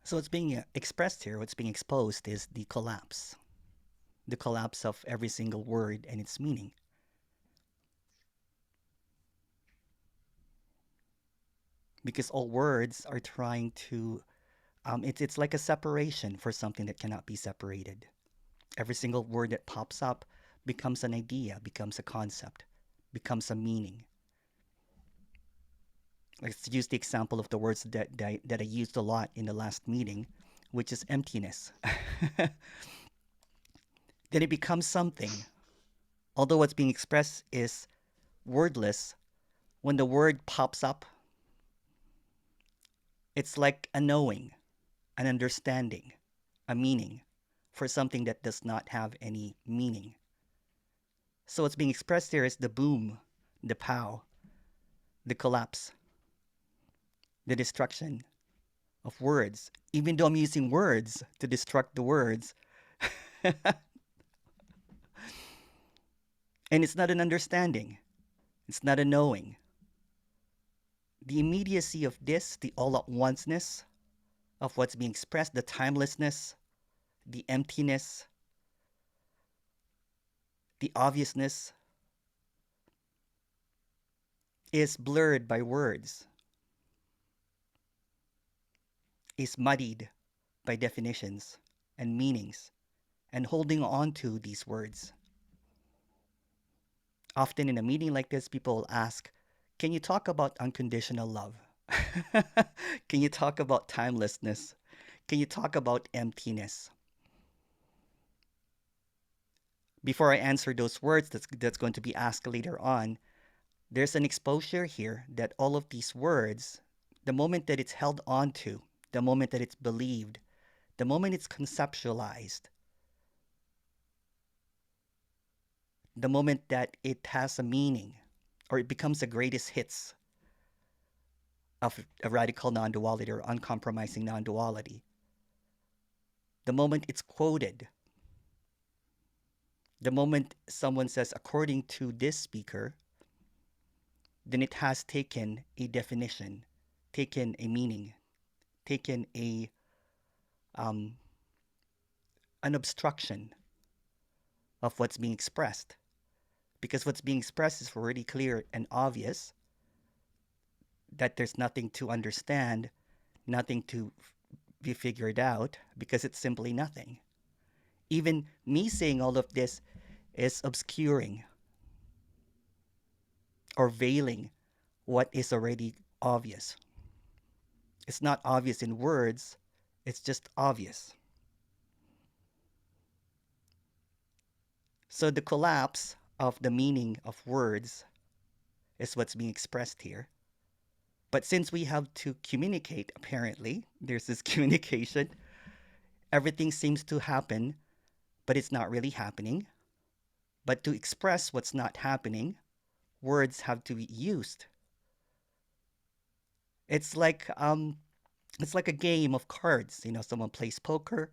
So what's being expressed here, what's being exposed is the collapse of every single word and its meaning. Because all words are trying to, it's like a separation for something that cannot be separated. Every single word that pops up becomes an idea, becomes a concept, becomes a meaning. Let's use the example of the words that I used a lot in the last meeting, which is emptiness. Then it becomes something. Although what's being expressed is wordless, when the word pops up, it's like a knowing, an understanding, a meaning for something that does not have any meaning. So what's being expressed here is the boom, the pow, the collapse, the destruction of words. Even though I'm using words to destruct the words, and it's not an understanding, it's not a knowing. The immediacy of this, the all at onceness of what's being expressed, the timelessness, the emptiness, the obviousness is blurred by words, is muddied by definitions and meanings, and holding on to these words. Often in a meeting like this, people will ask, can you talk about unconditional love? Can you talk about timelessness? Can you talk about emptiness? Before I answer those words that's going to be asked later on, there's an exposure here that all of these words, the moment that it's held onto, the moment that it's believed, the moment it's conceptualized, the moment that it has a meaning, or it becomes the greatest hits of a radical non-duality or uncompromising non-duality, the moment it's quoted, the moment someone says, according to this speaker, then it has taken a definition, taken a meaning, taken um, an obstruction of what's being expressed. Because what's being expressed is already clear and obvious, that there's nothing to understand, nothing to be figured out, because it's simply nothing. Even me saying all of this is obscuring or veiling what is already obvious. It's not obvious in words, it's just obvious. So the collapse of the meaning of words is what's being expressed here. But since we have to communicate, apparently, there's this communication, everything seems to happen, but it's not really happening. But to express what's not happening, words have to be used. It's like um, it's like a game of cards. You know, someone plays poker.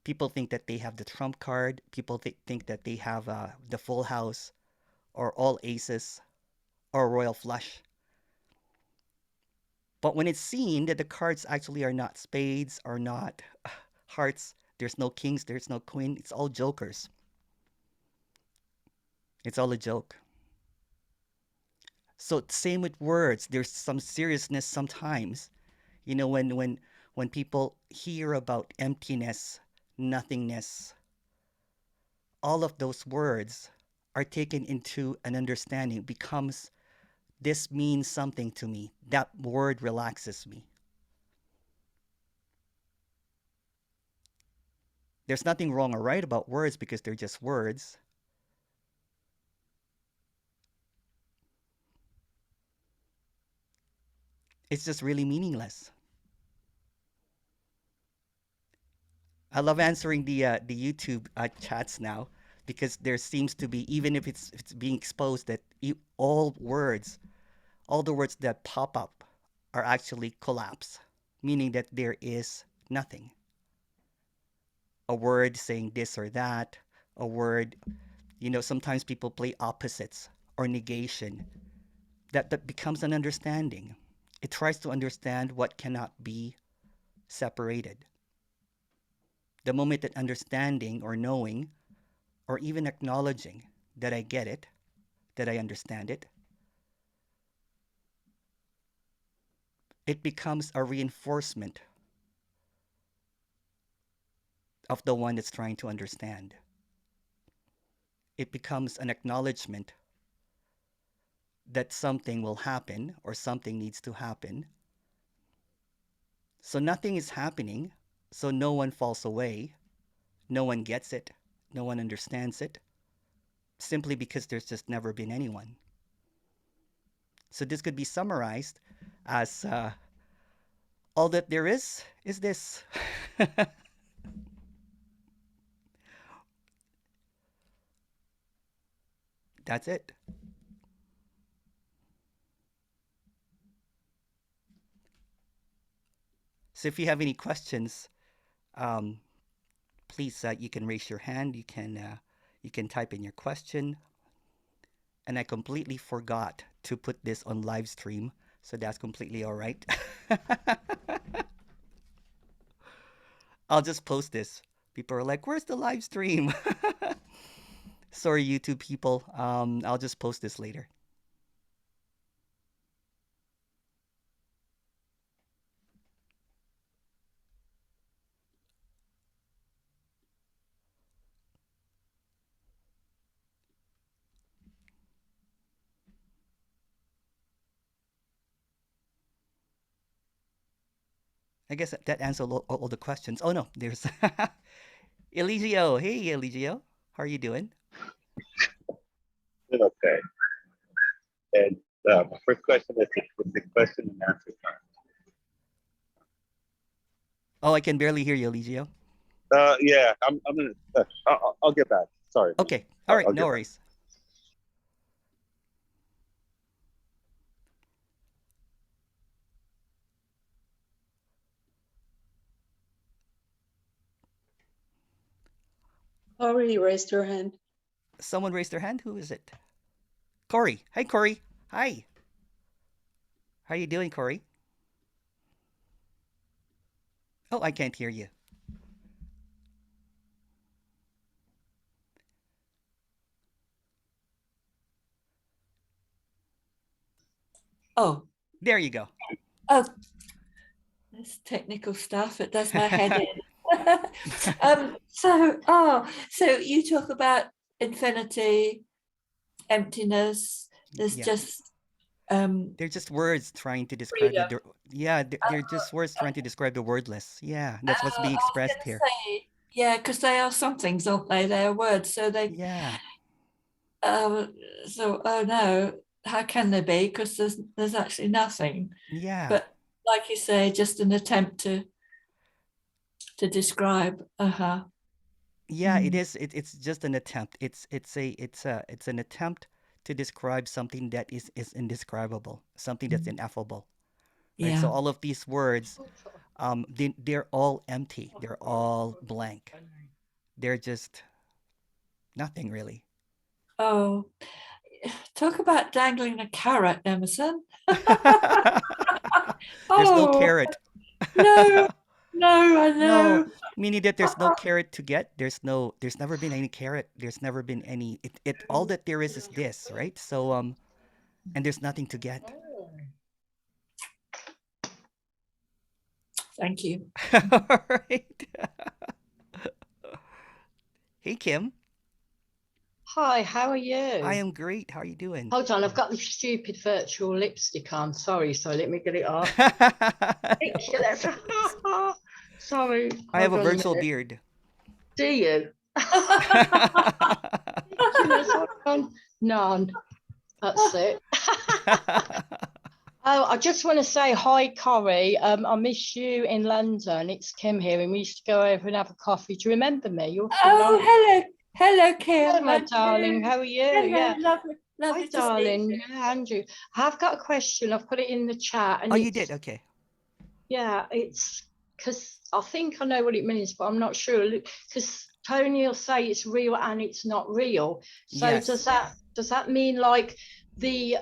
People think that they have the trump card. People think that they have the full house, or all aces, or royal flush. But when it's seen that the cards actually are not spades, are not hearts, there's no kings, there's no queen, it's all jokers. It's all a joke. So same with words. There's some seriousness sometimes. You know, when people hear about emptiness, nothingness, all of those words are taken into an understanding, becomes this means something to me. That word relaxes me. There's nothing wrong or right about words because they're just words. It's just really meaningless. I love answering the YouTube chats now because there seems to be, even if it's being exposed, that all the words that pop up are actually collapse, meaning that there is nothing. A word saying this or that, a word, sometimes people play opposites or negation. That becomes an understanding. It tries to understand what cannot be separated. The moment that understanding or knowing or even acknowledging that I get it, that I understand it, it becomes a reinforcement of the one that's trying to understand. It becomes an acknowledgement that something will happen or something needs to happen. So nothing is happening, so no one falls away, no one gets it, no one understands it, simply because there's just never been anyone. So this could be summarized as all that there is this. That's it. So if you have any questions, please you can raise your hand. You can type in your question. And I completely forgot to put this on live stream, so that's completely all right. I'll just post this. People are like, "Where's the live stream?" Sorry, YouTube people. I'll just post this later. I guess that answers all the questions. Oh no, there's Eligio. Hey, Eligio. How are you doing? Okay. And my first question is the question and answer time. Oh, I can barely hear you, Eligio. Yeah, I'm gonna. I'll get back. Sorry. Okay. All right. No worries. Corey raised her hand. Someone raised their hand. Who is it? Corey. Hi, Corey. Hi. How are you doing, Corey? Oh, I can't hear you. Oh. There you go. Oh, that's technical stuff. It does my head in. So you talk about infinity, emptiness. There's just they're just words trying to describe the they're just words trying to describe the wordless. Yeah, that's what's being expressed here. Yeah, because they are somethings, aren't they? They are words. So they so oh no, how can they be? Because there's actually nothing. Yeah. But like you say, just an attempt to describe. Yeah, it is. It's just an attempt. It's an attempt to describe something that is indescribable, something that's ineffable. Right. So all of these words, they're all empty. They're all blank. They're just nothing really. Oh, talk about dangling a carrot, Emerson. There's no carrot. No, I know. No, meaning that there's no carrot to get. There's never been any carrot. There's never been any. It all that there is this, right? So and there's nothing to get. Thank you. All right. Hey, Kim. Hi, how are you? I am great. How are you doing? Hold on, I've got this stupid virtual lipstick on. Sorry, so let me get it off. Sorry. I have a virtual beard. Do you? None. That's it. Oh, I just want to say hi, Corey. I miss you in London. It's Kim here, and we used to go over and have a coffee. Do you remember me? Hello, Kim. Hello, my darling. How are you? Hello, yeah, lovely hi, darling. Yeah, Andrew. I've got a question. I've put it in the chat. And you did? Okay. Yeah, it's because I think I know what it means, but I'm not sure. Because Tony will say it's real and it's not real. So yes. does that mean like the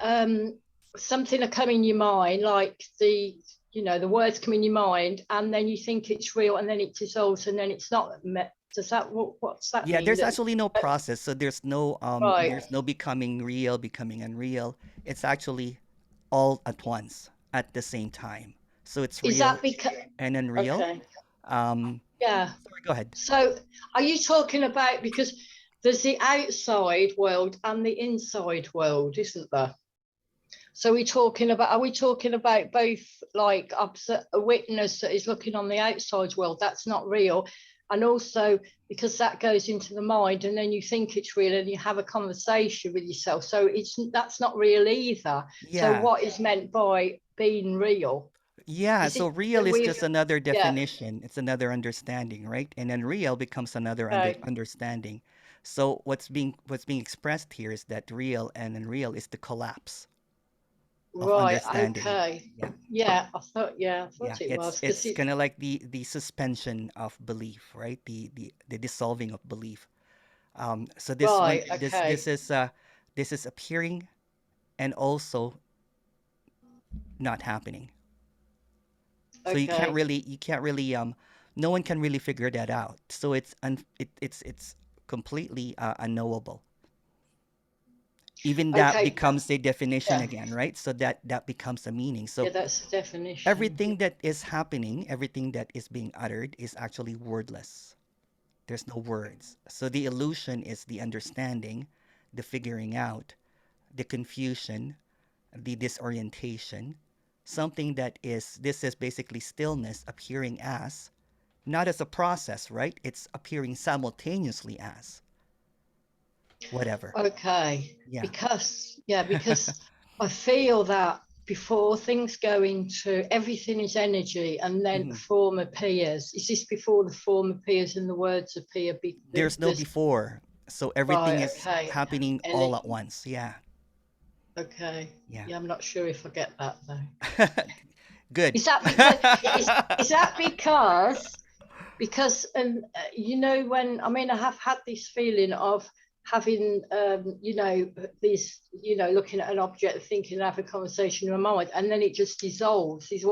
something will come in your mind, like the you know, the words come in your mind, and then you think it's real, and then it dissolves, and then it's not. Does that what's that Yeah, mean? there's That, actually no process. So right. there's no becoming real, becoming unreal. It's actually all at once at the same time. So it's Is real that because? and unreal. Okay. Um, Yeah. sorry, go ahead. So are you talking about, because there's the outside world and the inside world, isn't there? So are we talking about both, like a witness that is looking on the outside world, that's not real, and also because that goes into the mind and then you think it's real and you have a conversation with yourself, so that's not real either. So Yeah. what is meant by being real? Yeah, Is so it real that is we? just another Yeah. definition. It's another understanding, right? And then real becomes another Right. understanding. So what's being expressed here is that real and unreal is the collapse of Right. understanding. Okay. Yeah. Yeah. I Yeah, thought it it's was, because it's it's kind of like the suspension of belief, right? The dissolving of belief. So this one right. this Okay. this is appearing and also not happening. So Okay. you can't really no one can really figure that out. So it's completely unknowable. Even that Okay. becomes a definition Yeah. again, right? So that becomes a meaning. Yeah. So That's the definition. everything that is happening, everything that is being uttered is actually wordless. There's no words. So the illusion is the understanding, the figuring out, the confusion, the disorientation, something that this is basically stillness appearing as, not as a process, right? It's appearing simultaneously as whatever. Okay. Yeah. Because I feel that before things go into, everything is energy, and then a Mhm. form appears. Is this before the form appears and the words appear? There's no There's before. So everything right. is Okay. happening And all at once. Yeah. okay. Yeah. Yeah. I'm not sure if I get that though. Good. Is that because? Is that because you know, when I mean, I have had this feeling of having you know, this, you know, looking at an object, thinking, have a conversation in my mind, and then it just dissolves. Is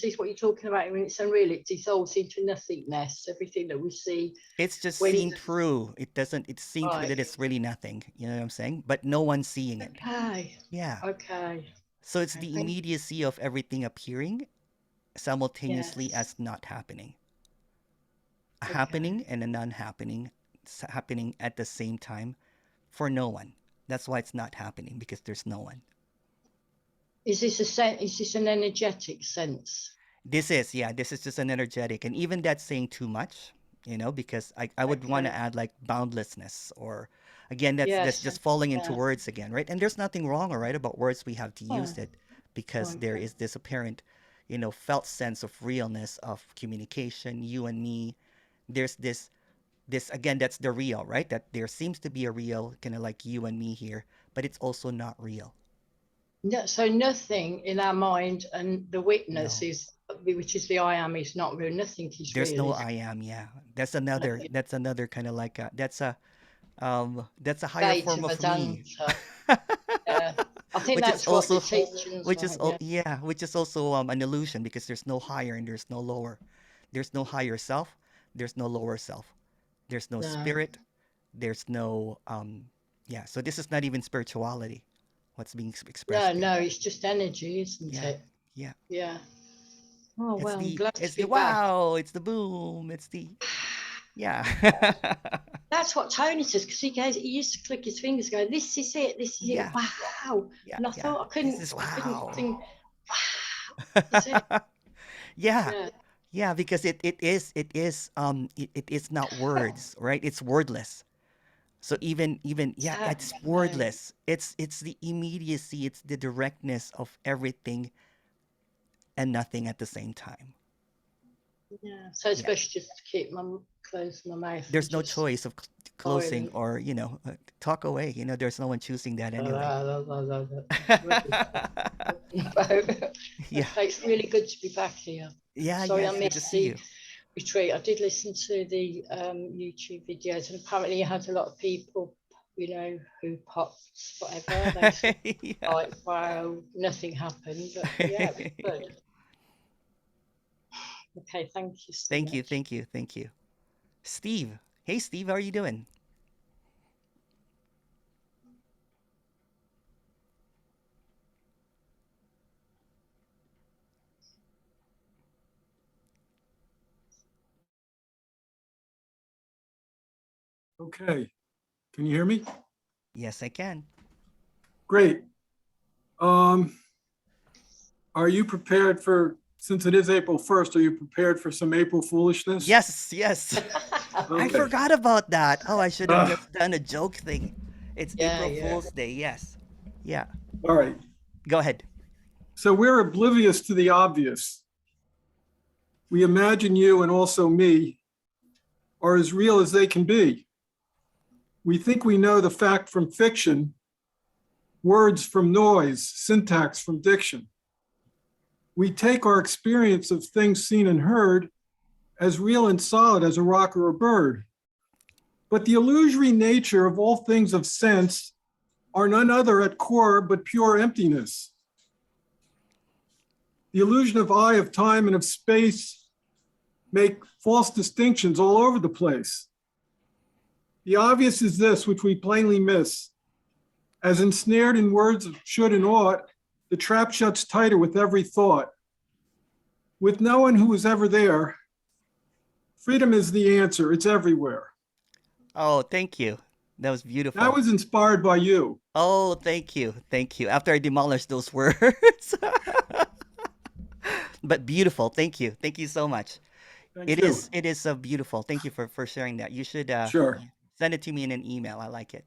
this what you're talking about when it's unreal? It dissolves into nothingness, everything that we see It's just when seen through. It's seen through right. that it's really nothing. You know what I'm saying? But no one's seeing it. Okay. Yeah. Okay. So it's Okay. the immediacy of everything appearing simultaneously Yes. as not happening. A Okay. happening and a non-happening happening at the same time for no one. That's why it's not happening, because there's no one. Is this an energetic sense? This is just an energetic, and even that's saying too much, because I would want to Okay. add like boundlessness, or again, that's Yes. just falling into Yeah. words again, right? And there's nothing wrong or right about words. We have to Oh, use it because there okay. is this apparent, felt sense of realness of communication, you and me. There's this again, that's the real, right? That there seems to be a real kind of like you and me here, but it's also not real. No, so nothing in our mind and the witness No. is, which is the I am, is not real. Nothing is There's real. no Is I am, yeah. no, That's another kind of like that's a higher state form of of me. Vedanta. Yeah, I think Which is that's what the also teachings are. Yeah, which is also an illusion, because there's no higher and there's no lower. There's no higher self, there's no lower self. There's no no, spirit, there's no yeah, so this is not even spirituality what's being expressed there. no. It's just energy, isn't Yeah. it? Yeah. Yeah. Oh It's well, I'm the glad it's to the be back. wow, it's the boom, it's the yeah. That's what Tony says, because he used to click his fingers, go, "This is it. This is it. Yeah. Wow!" Yeah, And I yeah. thought This is I couldn't wow. think, "Wow, this is it." Yeah. Yeah. Yeah, because it is not words, right? It's wordless. So even yeah, it's Exactly. wordless. It's the immediacy, it's the directness of everything and nothing at the same time. Yeah. So it's Yeah. best just to close my mouth and There's no just choice of closing silent. or, talk away. There's no one choosing that anyway. Rubbish about. Yeah. Okay, it's really good to be back here. Yeah, yeah, Sorry I it's good to missed see the you. retreat. I did listen to the YouTube videos, and apparently you had a lot of people, who popped whatever. They said Yeah. like, wow, nothing happened. But yeah, it was good. Okay, thank you so Thank you, much. thank you, thank you. Steve. Hey, Steve, how are you doing? Okay. Can you hear me? Yes, I can. Great. Um, are you prepared for, since it is April 1st, are you prepared for some April foolishness? Yes, yes. I Okay. forgot about that. Oh, I should have Ah, just done a joke thing. It's Yeah, April yeah. Fool's Day. Yes. Yeah. all right. Go ahead. So we're oblivious to the obvious. We imagine you and also me are as real as they can be. We think we know the fact from fiction, words from noise, syntax from diction. We take our experience of things seen and heard as real and solid as a rock or a bird. But the illusory nature of all things of sense are none other at core but pure emptiness. The illusion of I, of time, and of space make false distinctions all over the place. The obvious is this, which we plainly miss. As ensnared in words of should and ought, the trap shuts tighter with every thought. With no one who was ever there, freedom is the answer. It's everywhere. Oh, thank you. That was That beautiful. was inspired by you. Oh, thank you. Thank you. After I demolished those words. But beautiful. Thank you. Thank you so much. Thank It you. is it is beautiful. Thank you for sharing that. You should Sure. send it to me in an email. I like it.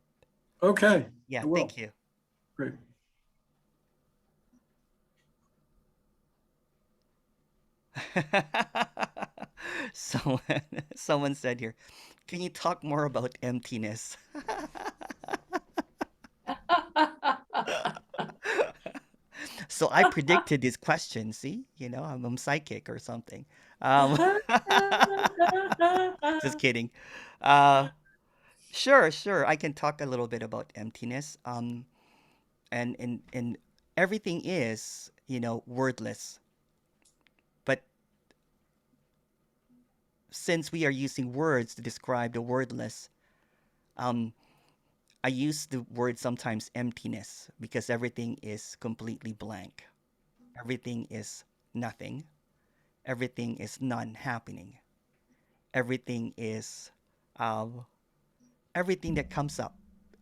Okay. Yeah, I will. thank you. Great. Someone someone said here, can you talk more about emptiness? So I predicted this question. See, I'm psychic or something. Um, just kidding. Uh, sure, sure. I can talk a little bit about emptiness. And everything is, wordless. But since we are using words to describe the wordless, um, I use the word sometimes emptiness because everything is completely blank. Everything is nothing. Everything is none happening. Everything is um, everything that comes up,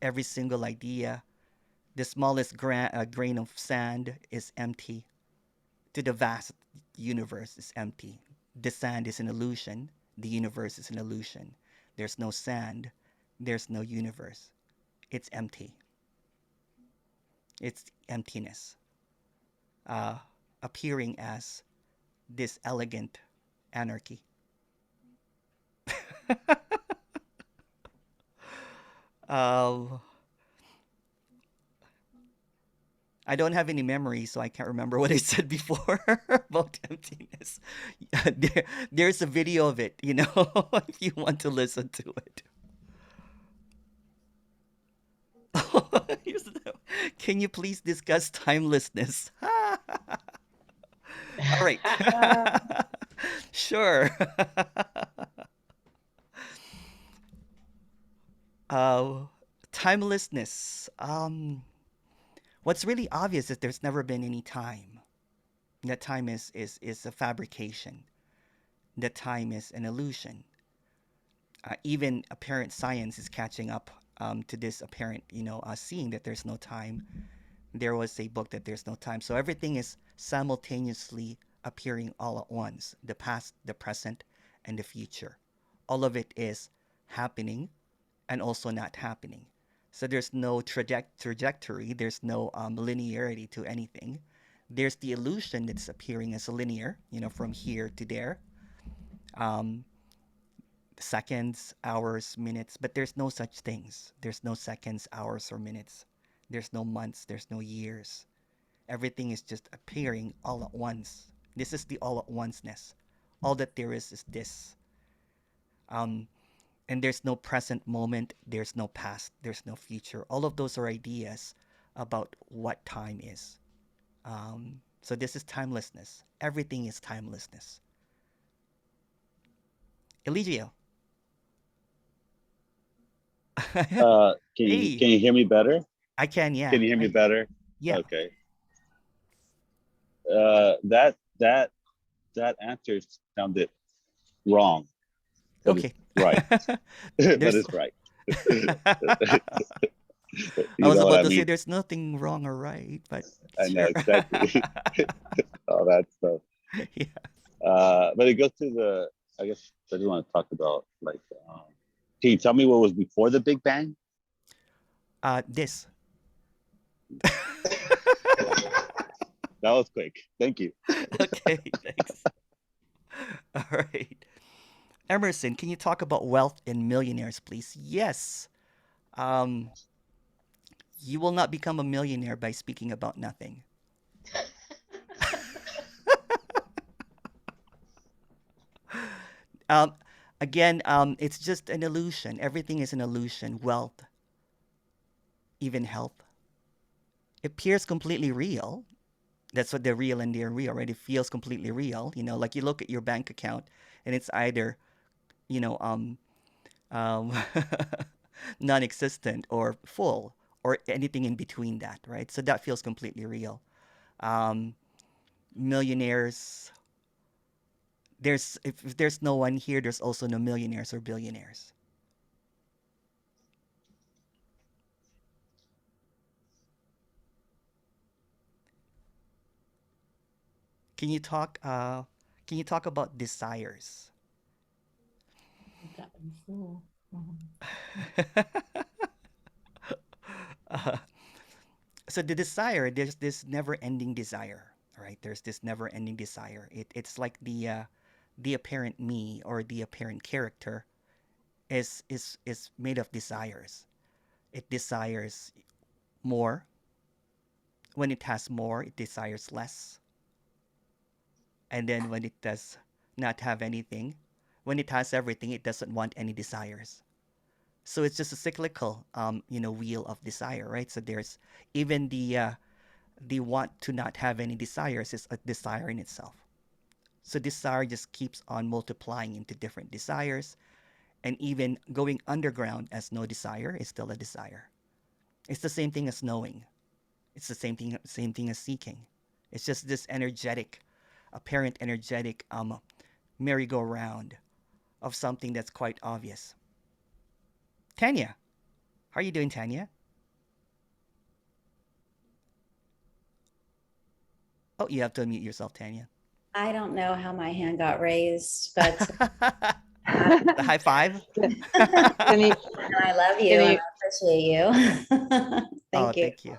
every single idea, the smallest grain of sand is empty. To the vast universe is empty. The sand is an illusion. The universe is an illusion. There's no sand. There's no universe. It's empty. It's emptiness, uh, appearing as this elegant anarchy. uh, I don't have any memory, so I can't remember what I said before about emptiness. There's a video of it, if you want to listen to it. Can you please discuss timelessness? All right. Sure. uh, Timelessness. What's really obvious is there's never been any time. That time is a fabrication. That time is an illusion. Even apparent science is catching up to this apparent, seeing that there's no time. There was a book that there's no time. So everything is simultaneously appearing all at once, the past, the present, and the future. All of it is happening and also not happening. So there's no trajectory, there's no linearity to anything. There's the illusion that's appearing as a linear, from here to there. Um, Seconds, hours, minutes, but there's no such things. There's no seconds, hours, or minutes. There's no months, there's no years. Everything is just appearing all at once. This is the all at onceness. All that there is this. Um, and there's no present moment, there's no past, there's no future. All of those are ideas about what time is. So this is timelessness. Everything is timelessness. Eligio. Can Hey, you hear me better? I can, yeah. Can you hear me better? Yeah. Okay. That answer sounded wrong, but it's Okay. right. But There's it's right. I You was know what about I to say mean? there's nothing wrong or right, but I know sure. exactly. All that stuff. Yeah. But it goes to the. I guess I just want to talk about like. Can you tell me what was before the Big Bang? This. That was quick. Thank you. Okay, thanks. All right. Emerson, can you talk about wealth and millionaires, please? Yes. Um, you will not become a millionaire by speaking about nothing. Um, again, it's just an illusion. Everything is an illusion. Wealth, even health, appears completely real. That's what the real and the unreal, right? It feels completely real. Like you look at your bank account and it's either, you know, um, non-existent or full or anything in between that, right? So that feels completely real. Um, millionaires, if there's no one here, there's also no millionaires or billionaires. Can you talk? Can you talk about desires? That before. uh, so the desire, there's this never-ending desire, right? There's this never-ending desire. It's like the apparent me or the apparent character is made of desires. It desires more. When it has more, it desires less. And then when it does not have anything, when it has everything, it doesn't want any desires. So it's just a cyclical, wheel of desire, right? So there's even the want to not have any desires is a desire in itself. So desire just keeps on multiplying into different desires, and even going underground as no desire is still a desire. It's the same thing as knowing. It's the same thing as seeking. It's just this energetic, apparent energetic merry-go-round of something that's quite obvious. Tanya, how are you doing, Tanya? Oh, you have to unmute yourself, Tanya. I don't know how my hand got raised, but The high five. Can you, I love you can and you, I appreciate you. Oh, Thank you. thank you.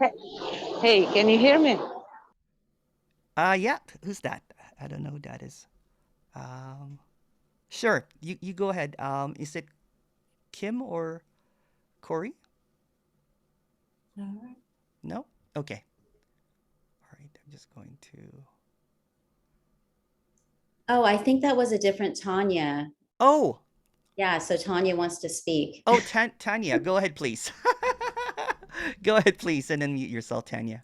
hey, can you hear me? Yeah. Who's that? I don't know who that is. Um, sure. You go ahead. Is it Kim or Corey? All right. No. Okay. All right. I'm just going to. Oh, I think that was a different Tanya. Oh. Yeah, so Tanya wants to speak. Oh, Tanya, go ahead, please. Go ahead, please, and unmute yourself, Tanya.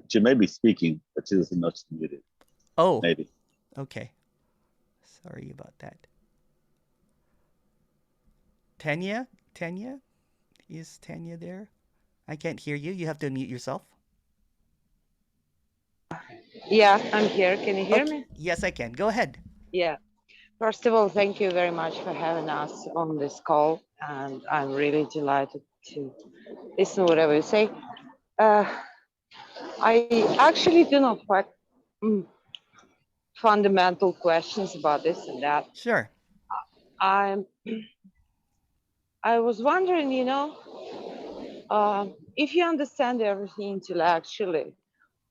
She may be speaking, but she doesn't know she's muted. Oh, Maybe. okay. Sorry about that. Tanya? Tanya? Is Tanya there? I can't hear you. You have to unmute yourself. Yeah, I'm here. Can you hear Okay. me? Yes, I can. Go ahead. Yeah. First of all, thank you very much for having us on this call. And I'm really delighted to listen to whatever you say. Uh, I actually do not quite fundamental questions about this and that. Sure. I was wondering, if you understand everything intellectually,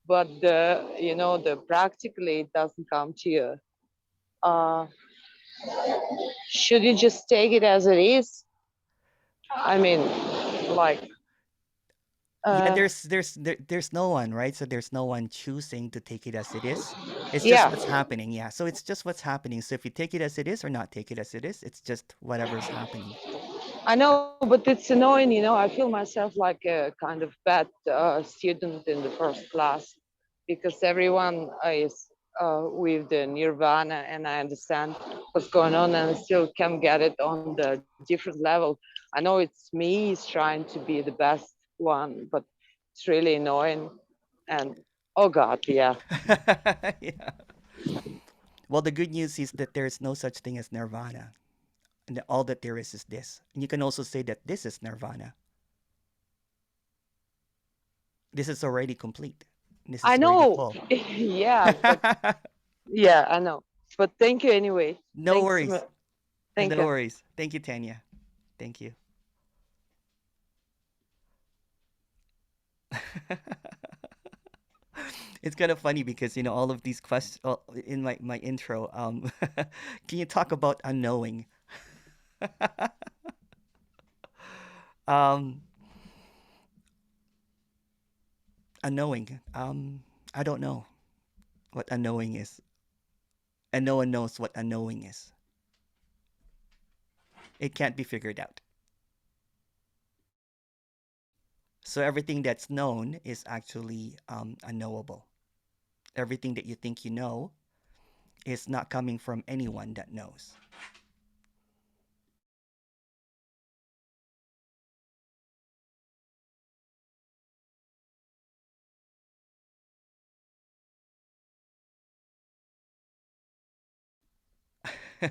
but the practically it doesn't come to you. Should you just take it as it is? I mean, like, Yeah, there's no one, right? So there's no one choosing to take it as it is. It's just yeah, what's happening. Yeah. So it's just what's happening. So if you take it as it is or not take it as it is, it's just whatever's happening. I know, but it's annoying, you know. I feel myself like a kind of bad student in the first class because everyone is with the nirvana, and I understand what's going on, and I still can't get it on the different level. I know it's me is trying to be the best one, but it's really annoying. And oh God, yeah. Yeah. Well, the good news is that there is no such thing as nirvana. And that all that there is this. And you can also say that this is nirvana. This is already complete. This I is already know, full. yeah, but yeah, I know. But thank you anyway. No Thanks, worries. thank No you. worries. Thank you, Tanya. Thank you. It's kind of funny because all of these questions in my intro. Can you talk about unknowing? um, unknowing. I don't know what unknowing is, and no one knows what unknowing is. It can't be figured out. So everything that's known is actually unknowable. Everything that you think you know is not coming from anyone that knows.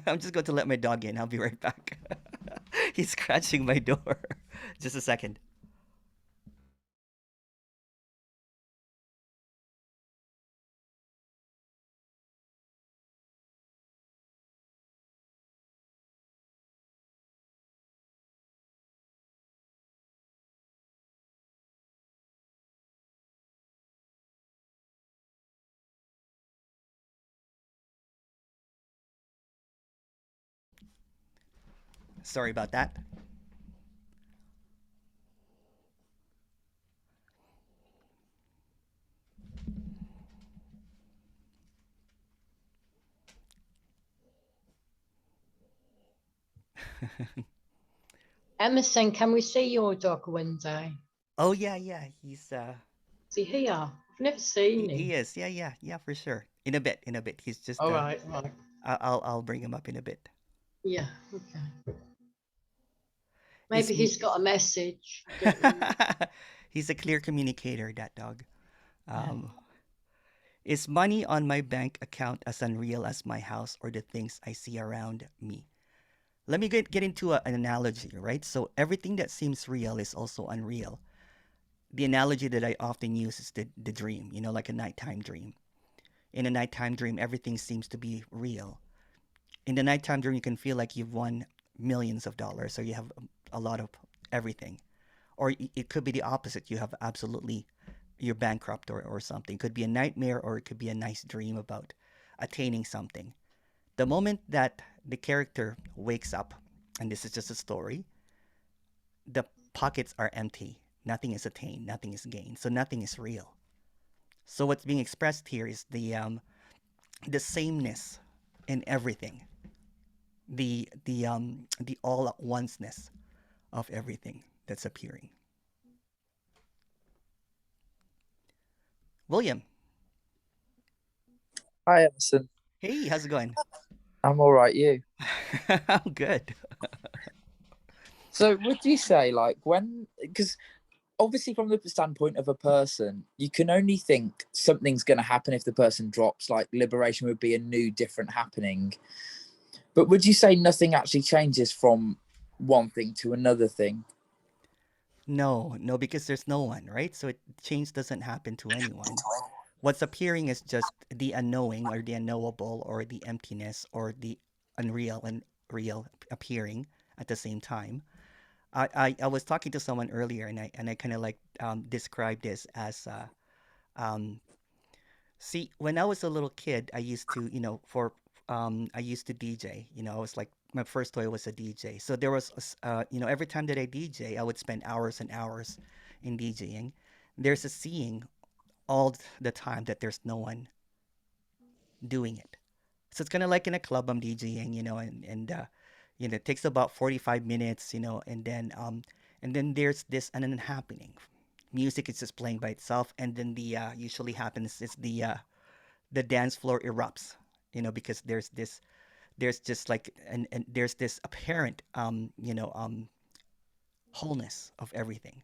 I'm just going to let my dog in. I'll be right back. He's scratching my door. Just a second. Sorry about that. Emerson, can we see your dog one day? Oh yeah, yeah. Is he here? I've never seen He him. is. Yeah, yeah, yeah, for sure. In a bit, in a bit. He's just All right, right. I'll bring him up in a bit. Yeah, okay. Is Maybe he's got a message. I don't know. he's a clear communicator, that dog. Yeah. Um, is money on my bank account as unreal as my house or the things I see around me? Let me get into an analogy, right? So everything that seems real is also unreal. The analogy that I often use is the dream, like a nighttime dream. In a nighttime dream, everything seems to be real. In the nighttime dream, you can feel like you've won millions of dollars, or you have a lot of everything. Or it could be the opposite. You have absolutely, you're bankrupt or something. It could be a nightmare, or it could be a nice dream about attaining something. The moment that the character wakes up, and this is just a story, the pockets are empty. Nothing is attained, nothing is gained, so nothing is real. So what's being expressed here is the sameness in everything, the all at onceness of everything that's appearing. William, Hi, Emerson. hey, how's it going? I'm all right. You? I'm good. So, would you say, like, because obviously, from the standpoint of a person, you can only think something's going to happen if the person drops, like, liberation would be a new, different happening. But would you say nothing actually changes from one thing to another thing? No, no, because there's no one, right? So change doesn't happen to anyone. What's appearing is just the unknowing or the unknowable or the emptiness or the unreal and real appearing at the same time. I was talking to someone earlier, and I kind of like described this as um, see, when I was a little kid, I used to, I used to DJ. I was like, my first toy was a DJ. So there was, every time that I DJ, I would spend hours and hours in DJing. There's a seeing all the time that there's no one doing it. So it's kind of like in a club I'm DJing, and It takes about 45 minutes, and then there's this and then happening. Music is just playing by itself, and then the usually happens is the dance floor erupts, because there's just like and there's this apparent wholeness of everything.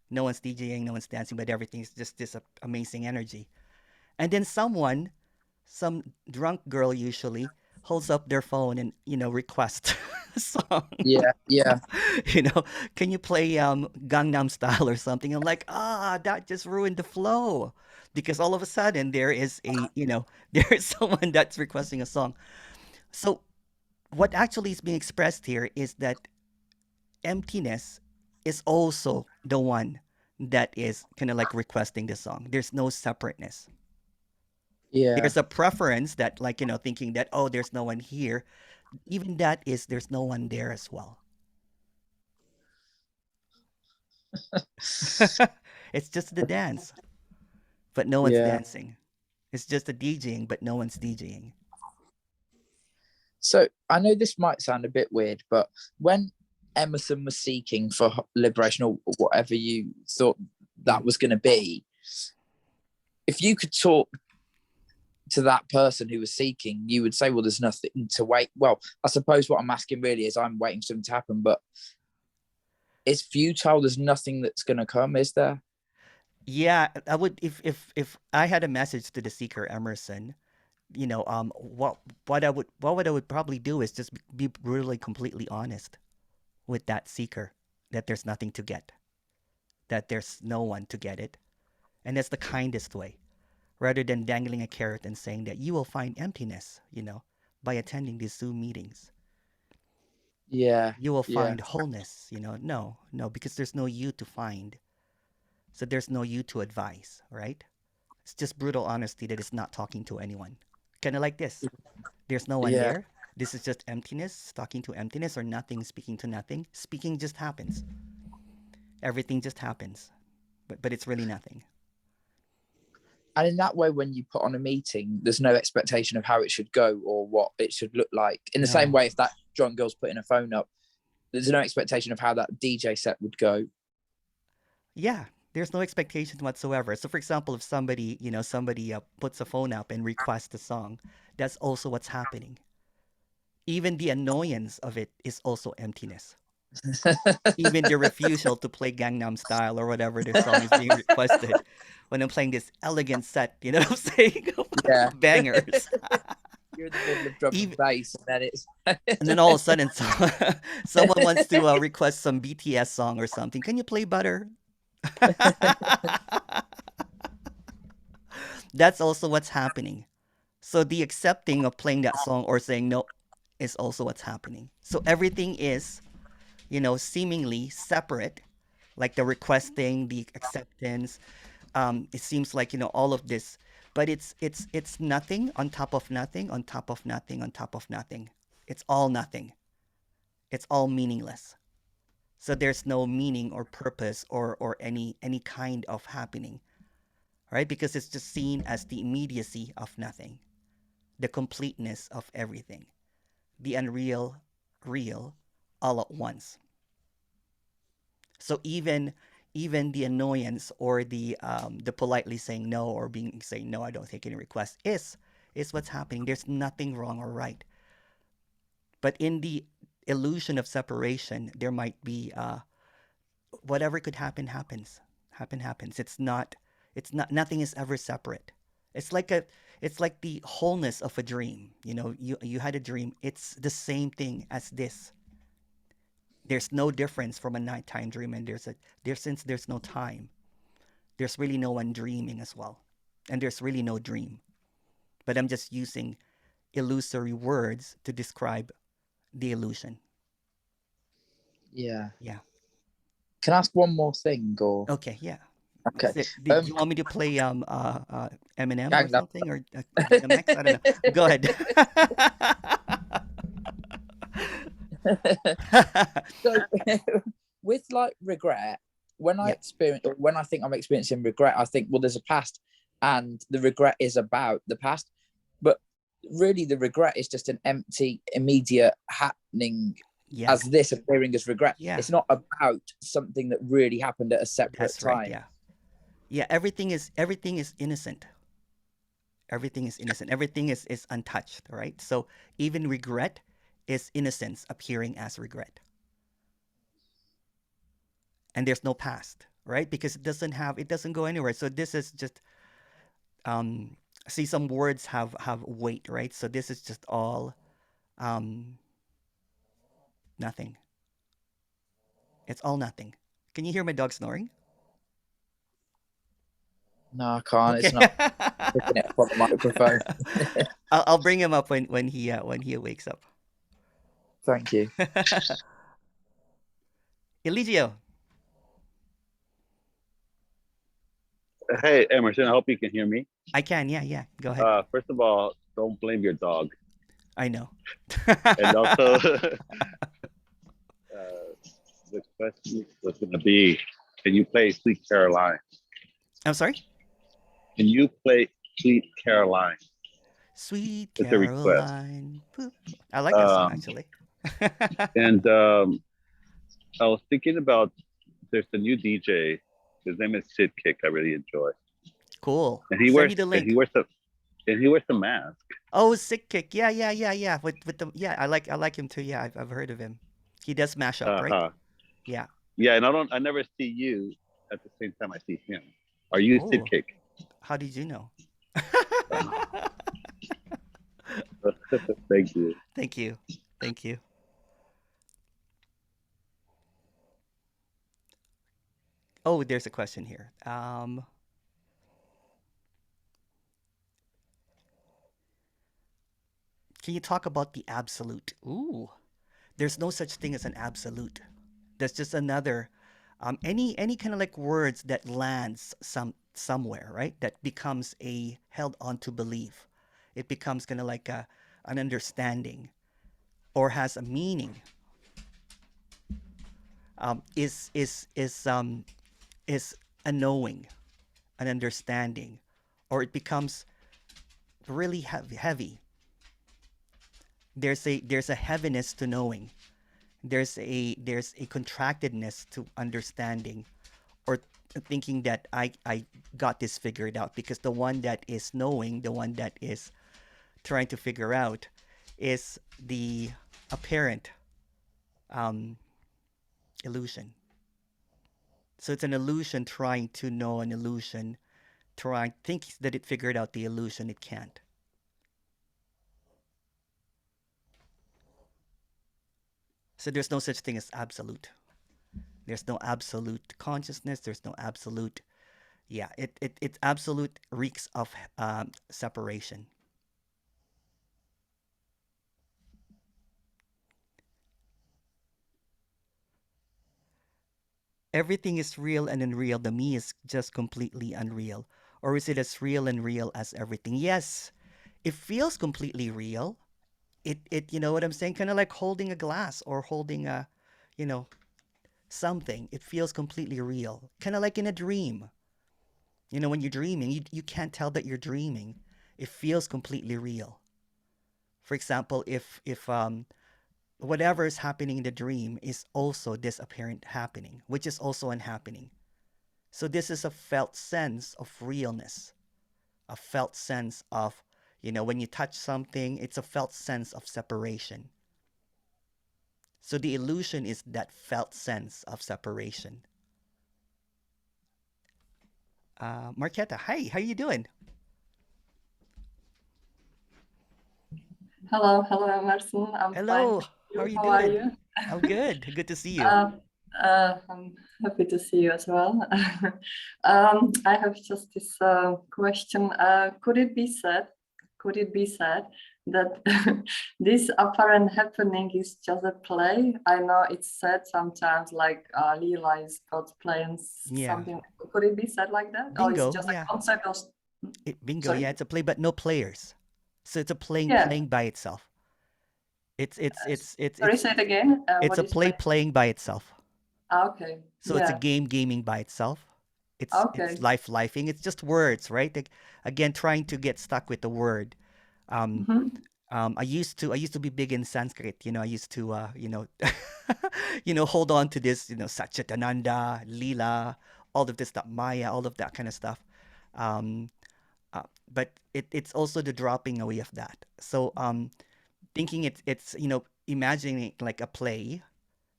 No one's DJing, no one's dancing, but everything is just this amazing energy. And then some drunk girl usually holds up their phone and requests a song. Yeah, yeah, you know, can you play Gangnam Style or something? I'm like, that just ruined the flow because all of a sudden there is there is someone that's requesting a song. So what actually is being expressed here is that emptiness is also the one that is kind of like requesting the song. There's no separateness. yeah. There's a preference that like, thinking that, oh, there's no one here. Even that is there's no one there as well. It's just the dance, but no one's Yeah. dancing. It's just a DJing, but no one's DJing. So I know this might sound a bit weird, but when Emerson was seeking for liberation or whatever you thought that was going to be, if you could talk to that person who was seeking, you would say, well, there's nothing to wait. Well, I suppose what I'm asking really is I'm waiting for something to happen, but it's futile. There's nothing that's going to come, is there? Yeah, I would if I had a message to the seeker Emerson, what I would probably do is just be brutally completely honest with that seeker that there's nothing to get, that there's no one to get it, and that's the kindest way, rather than dangling a carrot and saying that you will find emptiness, by attending these Zoom meetings. Yeah, You will yeah, find wholeness, no, because there's no you to find, so there's no you to advise, right? It's just brutal honesty that is not talking to anyone. Kind of like this. There's no one yeah. there. This is just emptiness, talking to emptiness, or nothing, speaking to nothing. Speaking just happens. Everything just happens. But it's really nothing. And in that way, when you put on a meeting, there's no expectation of how it should go or what it should look like. In the same No. way, if that drunk girl's putting a phone up, there's no expectation of how that DJ set would go. Yeah, there's no expectation whatsoever. So, for example, if somebody puts a phone up and requests a song, that's also what's happening. Even the annoyance of it is also emptiness. Even the refusal to play Gangnam Style or whatever the song is being requested when I'm playing this elegant set, you know what I'm saying? Yeah. Bangers. You're in the middle of drum and Even, bass, and then it's and then all of a sudden, someone wants to request some BTS song or something. Can you play Butter? That's also what's happening. So the accepting of playing that song or saying no is also what's happening. So everything is, seemingly separate, like the requesting, the acceptance. It seems like all of this, but it's nothing on top of nothing on top of nothing on top of nothing. It's all nothing. It's all meaningless. So there's no meaning or purpose or any kind of happening, right? Because it's just seen as the immediacy of nothing, the completeness of everything, the unreal, real, all at once. So even the annoyance or the politely saying no or being saying no, I don't take any requests is what's happening. There's nothing wrong or right. But in the illusion of separation, there might be whatever could happen happens. Happens. It's not nothing is ever separate. It's like the wholeness of a dream. You had a dream. It's the same thing as this. There's no difference from a nighttime dream, and since there's no time, there's really no one dreaming as well, and there's really no dream. But I'm just using illusory words to describe the illusion. yeah. Yeah. Can I ask one more thing, or Okay. Yeah. okay? Did you want me to play Eminem or Gangnam. something or DMX? I don't know. Go ahead. So, with like regret, when I Yeah. experience, or when I think I'm experiencing regret, I think, well, there's a past, and the regret is about the past. But really, the regret is just an empty, immediate happening Yeah. as this appearing as regret. Yeah. It's not about something that really happened at a separate That's time. right. Yeah. Yeah. Everything is innocent. Everything is innocent. Everything is untouched. Right. So even regret is innocence appearing as regret. And there's no past, right? Because it doesn't go anywhere. So this is just see, some words have weight, right? So this is just all nothing. It's all nothing. Can you hear my dog snoring? No, I can't. Okay. It's not picking it up on the microphone. I'll bring him up when he wakes up. Thank you. Eligio. Hey, Emerson, I hope you can hear me. I can. Yeah. Go ahead. First of all, don't blame your dog. I know. And also, the question was going to be, can you play Sweet Caroline? I'm sorry? Can you play Sweet Caroline? Sweet It's a request. Caroline. Boop. I like that song, actually. And I was thinking about, there's a new DJ. His name is Sid Kick. I really enjoy. Cool. And he Send wears me the link. and he wears the mask. Oh, Sick Kick. Yeah. With the I like him too. Yeah, I've heard of him. He does mashup, right? Yeah. Yeah, and I never see you at the same time I see him. Are you Sid Oh. Kick? How did you know? Thank you. Thank you. Oh, there's a question here. Can you talk about the absolute? Ooh, there's no such thing as an absolute. That's just another, any kind of like words that lands somewhere, right? That becomes a held on to belief. It becomes kind of like an understanding, or has a meaning. Is a knowing, an understanding, or it becomes really heavy. There's a heaviness to knowing. There's a contractedness to understanding, or thinking that I got this figured out, because the one that is knowing, the one that is trying to figure out, is the apparent illusion. So it's an illusion trying to know an illusion, thinks that it figured out the illusion. It can't. So there's no such thing as absolute. There's no absolute consciousness. There's no absolute. Yeah, it absolute reeks of separation. Everything is real and unreal. The me is just completely unreal. Or is it as real and real as everything? Yes, it feels completely real. It you know what I'm saying? Kind of like holding a glass or holding a, something. It feels completely real. Kind of like in a dream. When you're dreaming, you can't tell that you're dreaming. It feels completely real. For example, if whatever is happening in the dream is also this apparent happening, which is also unhappening. So this is a felt sense of realness, a felt sense of, when you touch something, it's a felt sense of separation. So the illusion is that felt sense of separation. Marqueta, hi, how you doing? Hello, Emerson. I'm Hello, fine. how are you How are doing? you? I'm good. Good to see you. I'm happy to see you as well. I have just this question. Could it be said that this apparent happening is just a play? I know it's said sometimes like Lila is God's play and Yeah. something. Could it be said like that? Or Bingo, it's just yeah. a concept of... Bingo, Sorry? yeah, it's a play, but no players. So it's a playing Yeah. by itself. Sorry, say it again. It's What a is play play? playing by itself. Okay. So it's a Yeah. game gaming by itself. It's Okay. lifing. It's just words, right? Like, again, trying to get stuck with the word. Mhm. I used to be big in Sanskrit. I used to hold on to this, Satchitananda, Leela, all of this stuff, Maya, all of that kind of stuff. Um, but it's also the dropping away of that. So thinking it's imagining it like a play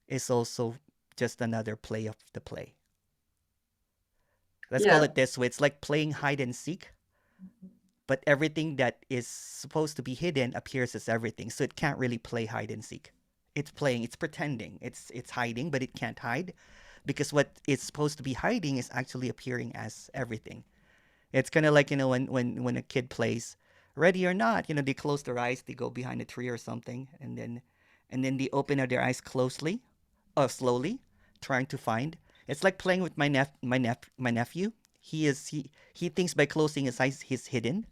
is also just another play of the play. Let's call Yeah. it this way. It's like playing hide and seek, but everything that is supposed to be hidden appears as everything. So it can't really play hide and seek. It's playing, it's pretending. It's hiding, but it can't hide because what it's supposed to be hiding is actually appearing as everything. It's kind of like, when a kid plays ready or not, they close their eyes, they go behind a tree or something, and then they open their eyes closely or slowly, trying to find. It's like playing with my nephew. He thinks by closing his eyes he's hidden,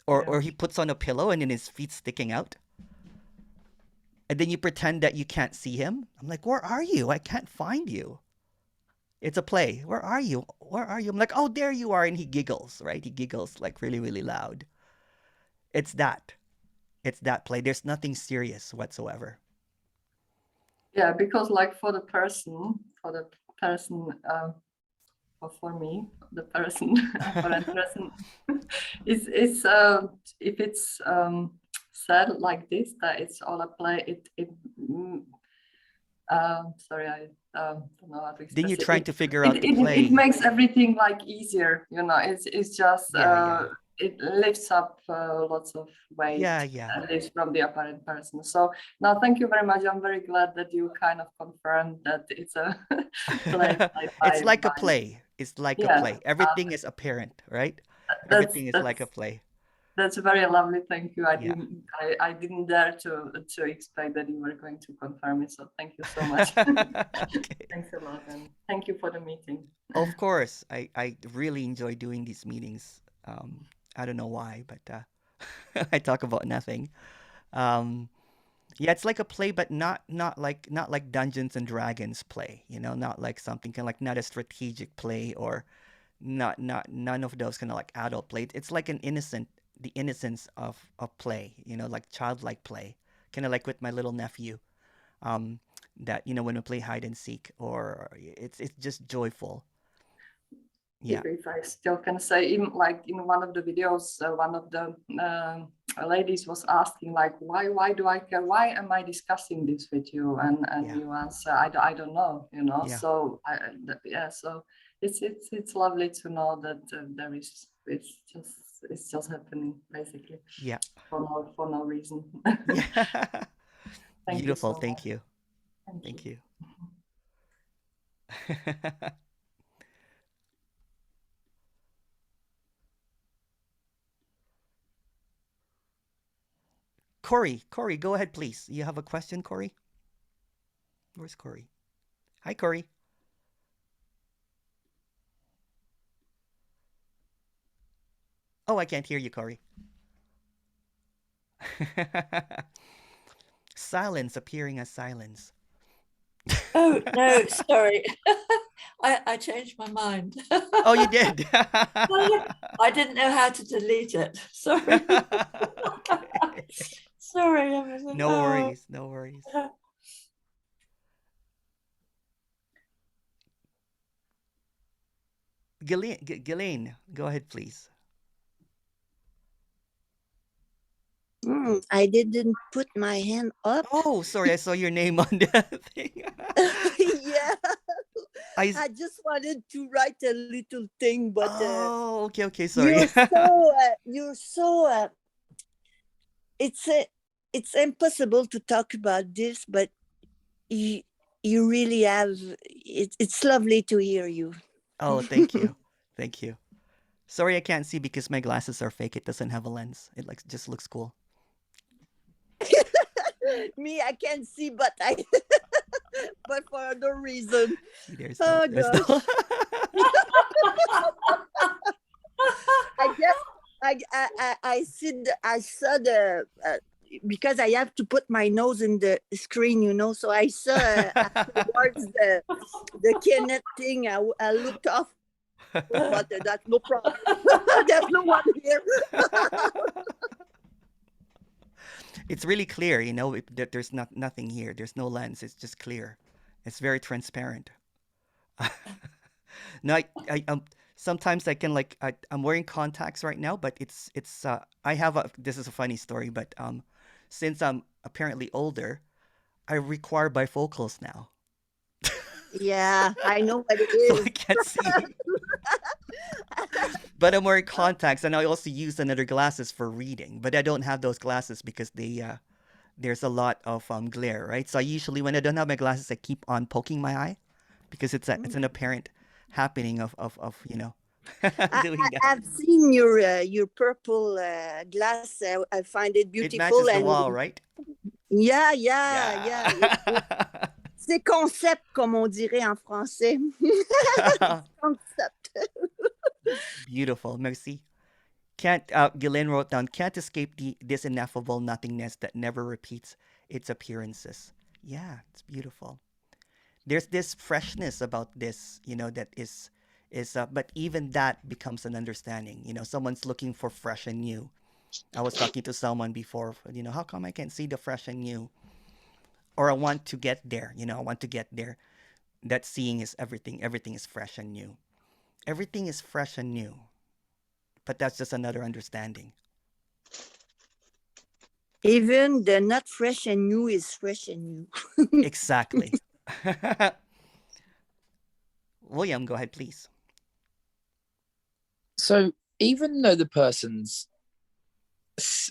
Yeah. or he puts on a pillow and then his feet sticking out. And then you pretend that you can't see him. I'm like, where are you? I can't find you. It's a play. Where are you? Where are you? I'm like, oh, there you are. And he giggles, right? He giggles like really, really loud. It's that. It's that play. There's nothing serious whatsoever. Yeah, because like for the person, or for me, the person, for that person, it's if it's said like this, that it's all a play. Sorry, I don't know how to express Then you're it. trying to figure out the play. It makes everything like easier, it's just Yeah. it lifts up lots of weight, Yeah. at least from the apparent person. So now, thank you very much. I'm very glad that you kind of confirmed that it's a play. It's like a play. It's like a Yeah. play. Everything is apparent, right? That's- Everything is like a that's- play. That's very lovely. Thank you. Yeah. I didn't dare to expect that you were going to confirm it. So thank you so much. Okay. Thanks a lot, and thank you for the meeting. Of course, I really enjoy doing these meetings. I don't know why, but I talk about nothing. Yeah, it's like a play, but not like Dungeons and Dragons play. Not like something kind of like not a strategic play or none of those kind of like adult play. It's like the innocence of play. Like childlike play, kind of like with my little nephew. That when we play hide and seek, or it's just joyful. Yeah. If I still can say, in one of the videos, one of the ladies was asking, like, why do I care? Why am I discussing this with you? And Yeah. you answer, I don't know, Yeah. So so it's lovely to know that there is it's just happening basically. Yeah. For no reason. Yeah. Thank Beautiful. you so Thank much. you. Thank you. Corey, go ahead, please. You have a question, Corey? Where's Corey? Hi, Corey. Oh, I can't hear you, Corey. Silence appearing as silence. Oh, no, sorry. I changed my mind. Oh, you did? I didn't know how to delete it. Sorry. Okay. Sorry, Emerson. No Oh. worries. No worries. Ghislaine, go ahead, please. I didn't put my hand up. Oh, sorry. I saw your name on the thing. Yeah. I just wanted to write a little thing, but Oh, okay. Sorry. you're so it's impossible to talk about this, but you really have it's lovely to hear you. Oh, thank you. Thank you. Sorry, I can't see because my glasses are fake. It doesn't have a lens. It just looks cool. Me, I can't see, but but for other reason. See, there's Oh, gosh. I guess I saw the because I have to put my nose in the screen, so I saw afterwards the Kenneth thing. I looked off, but that's no problem. There's no one here. It's really clear, that there's nothing here. There's no lens. It's just clear. It's very transparent. No, sometimes I can I'm wearing contacts right now, but I have this is a funny story, but since I'm apparently older, I require bifocals now. Yeah, I know what it So I is. can't see. But I'm wearing contacts, and I also use another glasses for reading. But I don't have those glasses because there's a lot of glare, right? So I usually, when I don't have my glasses, I keep on poking my eye because it's an apparent happening of doing that. I've seen your purple glass. I find it It beautiful, matches the and wall, right? yeah, yeah, yeah. Yeah. C'est concept, comme on dirait en français. Concept. Beautiful. Merci. Ghislaine wrote down, can't escape this ineffable nothingness that never repeats its appearances. Yeah, it's beautiful. There's this freshness about this, that but even that becomes an understanding. Someone's looking for fresh and new. I was talking to someone before, how come I can't see the fresh and new? Or I want to get there, I want to get there. That seeing is everything. Everything is fresh and new. Everything is fresh and new. But that's just another understanding. Even the not fresh and new is fresh and new. Exactly. William, go ahead, please. So even though the person's,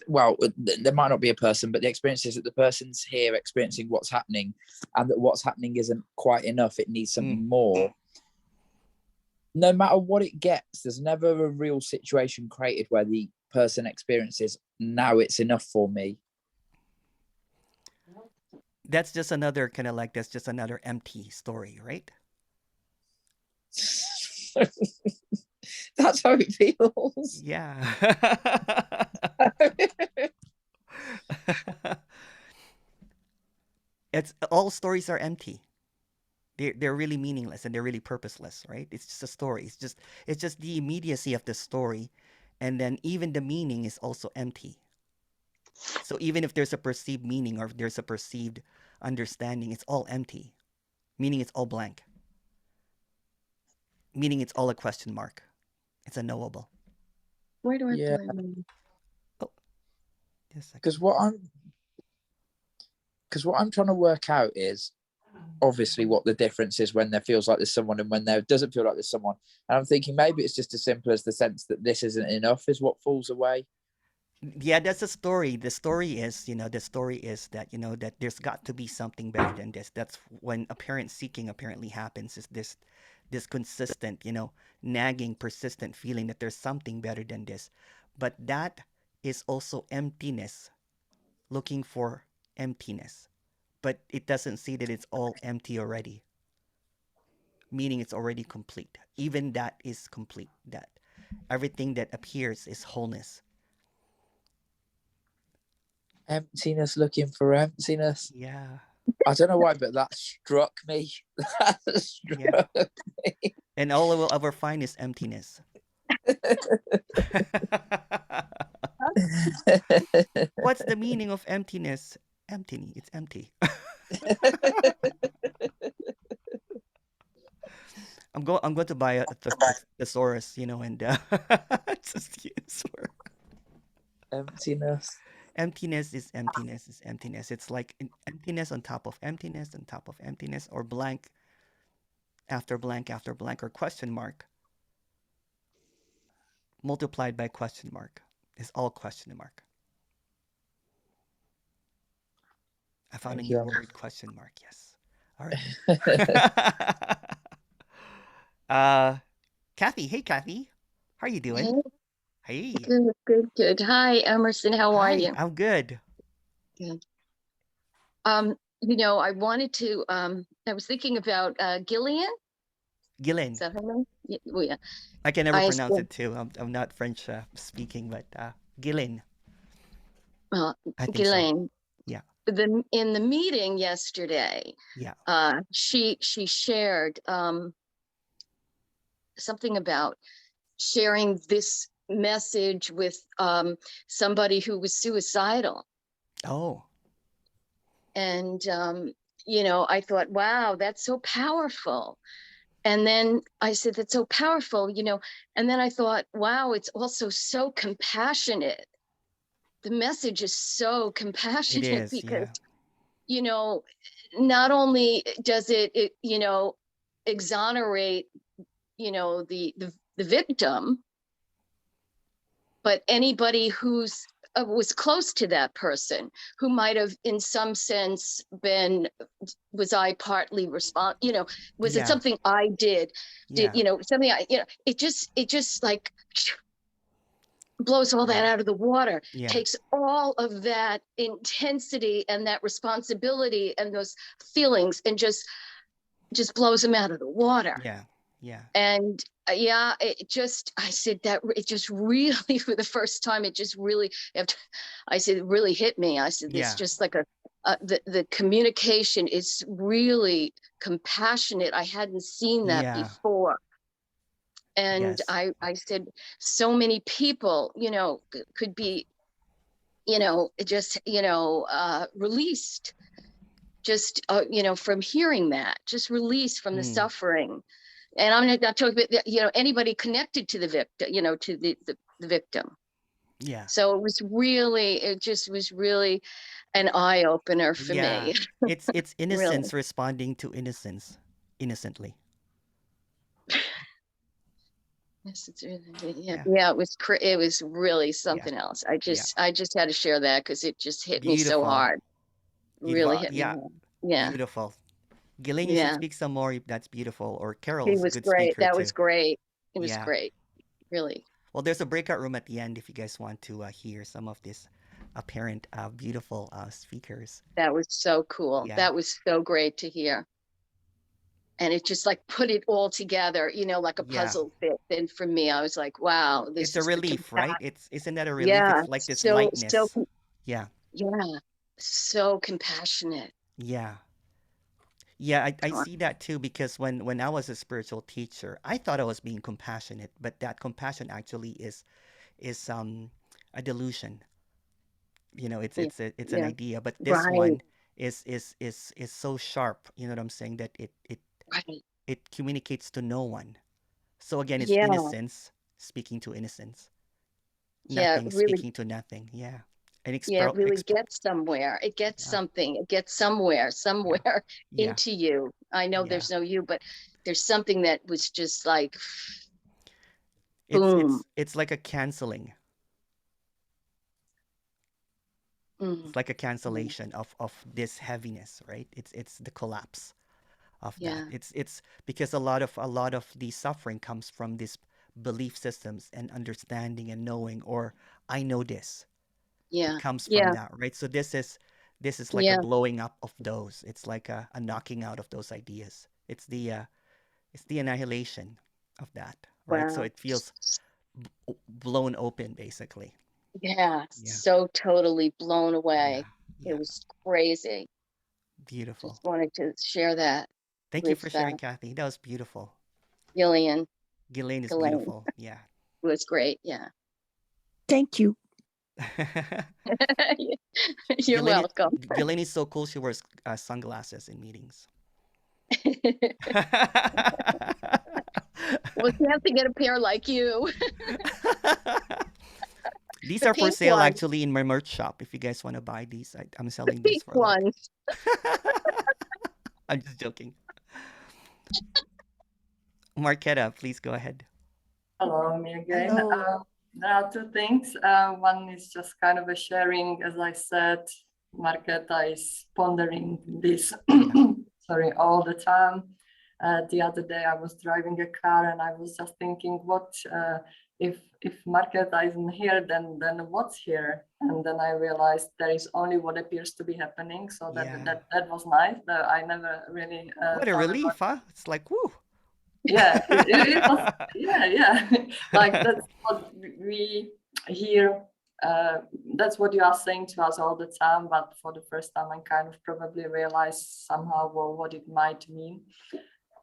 well, there might not be a person, but the experience is that the person's here experiencing what's happening, and that what's happening isn't quite enough. It needs something more. No matter what it gets, there's never a real situation created where the person experiences, now it's enough for me. That's just another that's just another empty story, right? That's how it feels. Yeah. It's all stories are empty. They're really meaningless and they're really purposeless, right? It's just a story. It's just the immediacy of the story, and then even the meaning is also empty. So even if there's a perceived meaning or if there's a perceived understanding, it's all empty. Meaning it's all blank. Meaning it's all a question mark. It's unknowable. Where do I Yeah. play them? Oh, just a second. Because what I'm trying to work out is obviously what the difference is when there feels like there's someone and when there doesn't feel like there's someone. And I'm thinking maybe it's just as simple as the sense that this isn't enough is what falls away. Yeah, that's the story. The story is that, that there's got to be something better than this. That's when apparent seeking apparently happens, is this consistent, nagging, persistent feeling that there's something better than this. But that is also emptiness, looking for emptiness. But it doesn't see that it's all empty already, meaning it's already complete. Even that is complete. That everything that appears is wholeness. Emptiness looking for emptiness. Yeah. I don't know why, but that struck me. That struck me. And all we'll ever find is emptiness. What's the meaning of emptiness? Empty. It's empty. I'm going to buy a thesaurus, and just use for Emptiness. emptiness is emptiness is emptiness. It's like emptiness on top of emptiness on top of emptiness, or blank after blank after blank, or question mark multiplied by question mark is all question mark. I found a new word, question mark. Yes. All right. Kathy. Hey, Kathy. How are you doing? Hey. Good. Hi, Emerson. How are you? I'm good. Good. I wanted to. I was thinking about Gillian. Ghislaine. Is that her name? Yeah. I can never pronounce it too. I'm not French speaking, but Ghislaine. Ghislaine. So. Yeah. In the meeting yesterday, she shared something about sharing this message with somebody who was suicidal. Oh. And, I thought, wow, that's so powerful. And then I said, that's so powerful, and then I thought, wow, it's also so compassionate. The message is so It compassionate is, because, yeah. Not only does it exonerate, the victim, but anybody who's was close to that person, who might have in some sense was I partly was it Yeah. something I did, Yeah. something it just like blows all that Yeah. out of the water, Yeah. takes all of that intensity and that responsibility and those feelings and just blows them out of the water. Yeah. Yeah. And I said that it just really, for the first time, it just really, I said, it really hit me. I said, this Yeah. just like the communication is really compassionate. I hadn't seen that Yeah. before. And Yes. I said, so many people, could be, just, released just, from hearing that, just released from the Mm. suffering. And I'm not talking about, anybody connected to the victim, to the victim. Yeah. So it just was really an eye opener for Yeah. me. It's Really. innocence responding to innocence innocently. Yes, it's really, Yeah. it was really Yeah. something else. I Yeah. just had to share that because it just hit me so Beautiful. hard. Really Beautiful. hit me Yeah. hard. Yeah. Beautiful. Ghislaine, you should Yeah. speak some more if that's beautiful. Or Carol He is a was good great. speaker That too. was great. It was Yeah. great. Really. Well, there's a breakout room at the end if you guys want to hear some of these apparent beautiful speakers. That was so cool. Yeah. That was so great to hear. And it just like put it all together, like a Yeah. puzzle fit. And for me, I was like, wow, It's this a is the relief, right? Isn't that a relief? yeah, It's like this so lightness. Yeah. yeah, so compassionate. Yeah. Yeah, I see that too because when I was a spiritual teacher, I thought I was being compassionate, but that compassion actually is a delusion. It's Yeah, it's an yeah, idea, but this right, one is so sharp, you know what I'm saying, that right. it communicates to no one. So again, it's Yeah, innocence speaking to innocence, yeah, nothing really, speaking to nothing. Yeah. And yeah, it really gets somewhere. It gets yeah. something. It gets somewhere, Yeah. Yeah. into you. I know Yeah. there's no you, but there's something that was just like, It's boom. it's like a canceling. Mm, It's like a yeah, cancellation of this heaviness, right? It's the collapse of that. yeah, It's because a lot of the suffering comes from these belief systems and understanding and knowing, or I know this. It yeah, comes from yeah, that, right? So this is like a yeah, blowing up of those. It's like a knocking out of those ideas. It's the annihilation of that, right? So wow. it feels blown open basically. Yeah, Yeah. so totally blown Yeah. away. It Yeah. was crazy. Beautiful. Just wanted to share that Thank you with for sharing, Kathy. That was beautiful. Gillian. Ghislaine is Ghislaine. beautiful. Yeah. It was great. Yeah. Thank you. You're welcome. Ghislaine is so cool. She wears sunglasses in meetings. Well, you have to get a pair like you. These The are for pink sale ones. actually in my merch shop. If you guys want to buy these, I'm The selling this pink for like. ones. I'm just joking. Marquetta, please go ahead. Hello, me again. Hello. There are two things. One is just kind of a sharing. As I said, Marketa is pondering this sorry, all the time. The other day I was driving a car and I was just thinking, what if Marketa isn't here, then what's here? And then I realized there is only what appears to be happening. So that was nice. I never really What a relief, huh? It's like, woo. Yeah, it was, yeah. Like that's what we hear. That's what you are saying to us all the time, but for the first time I kind of probably realized somehow what it might mean.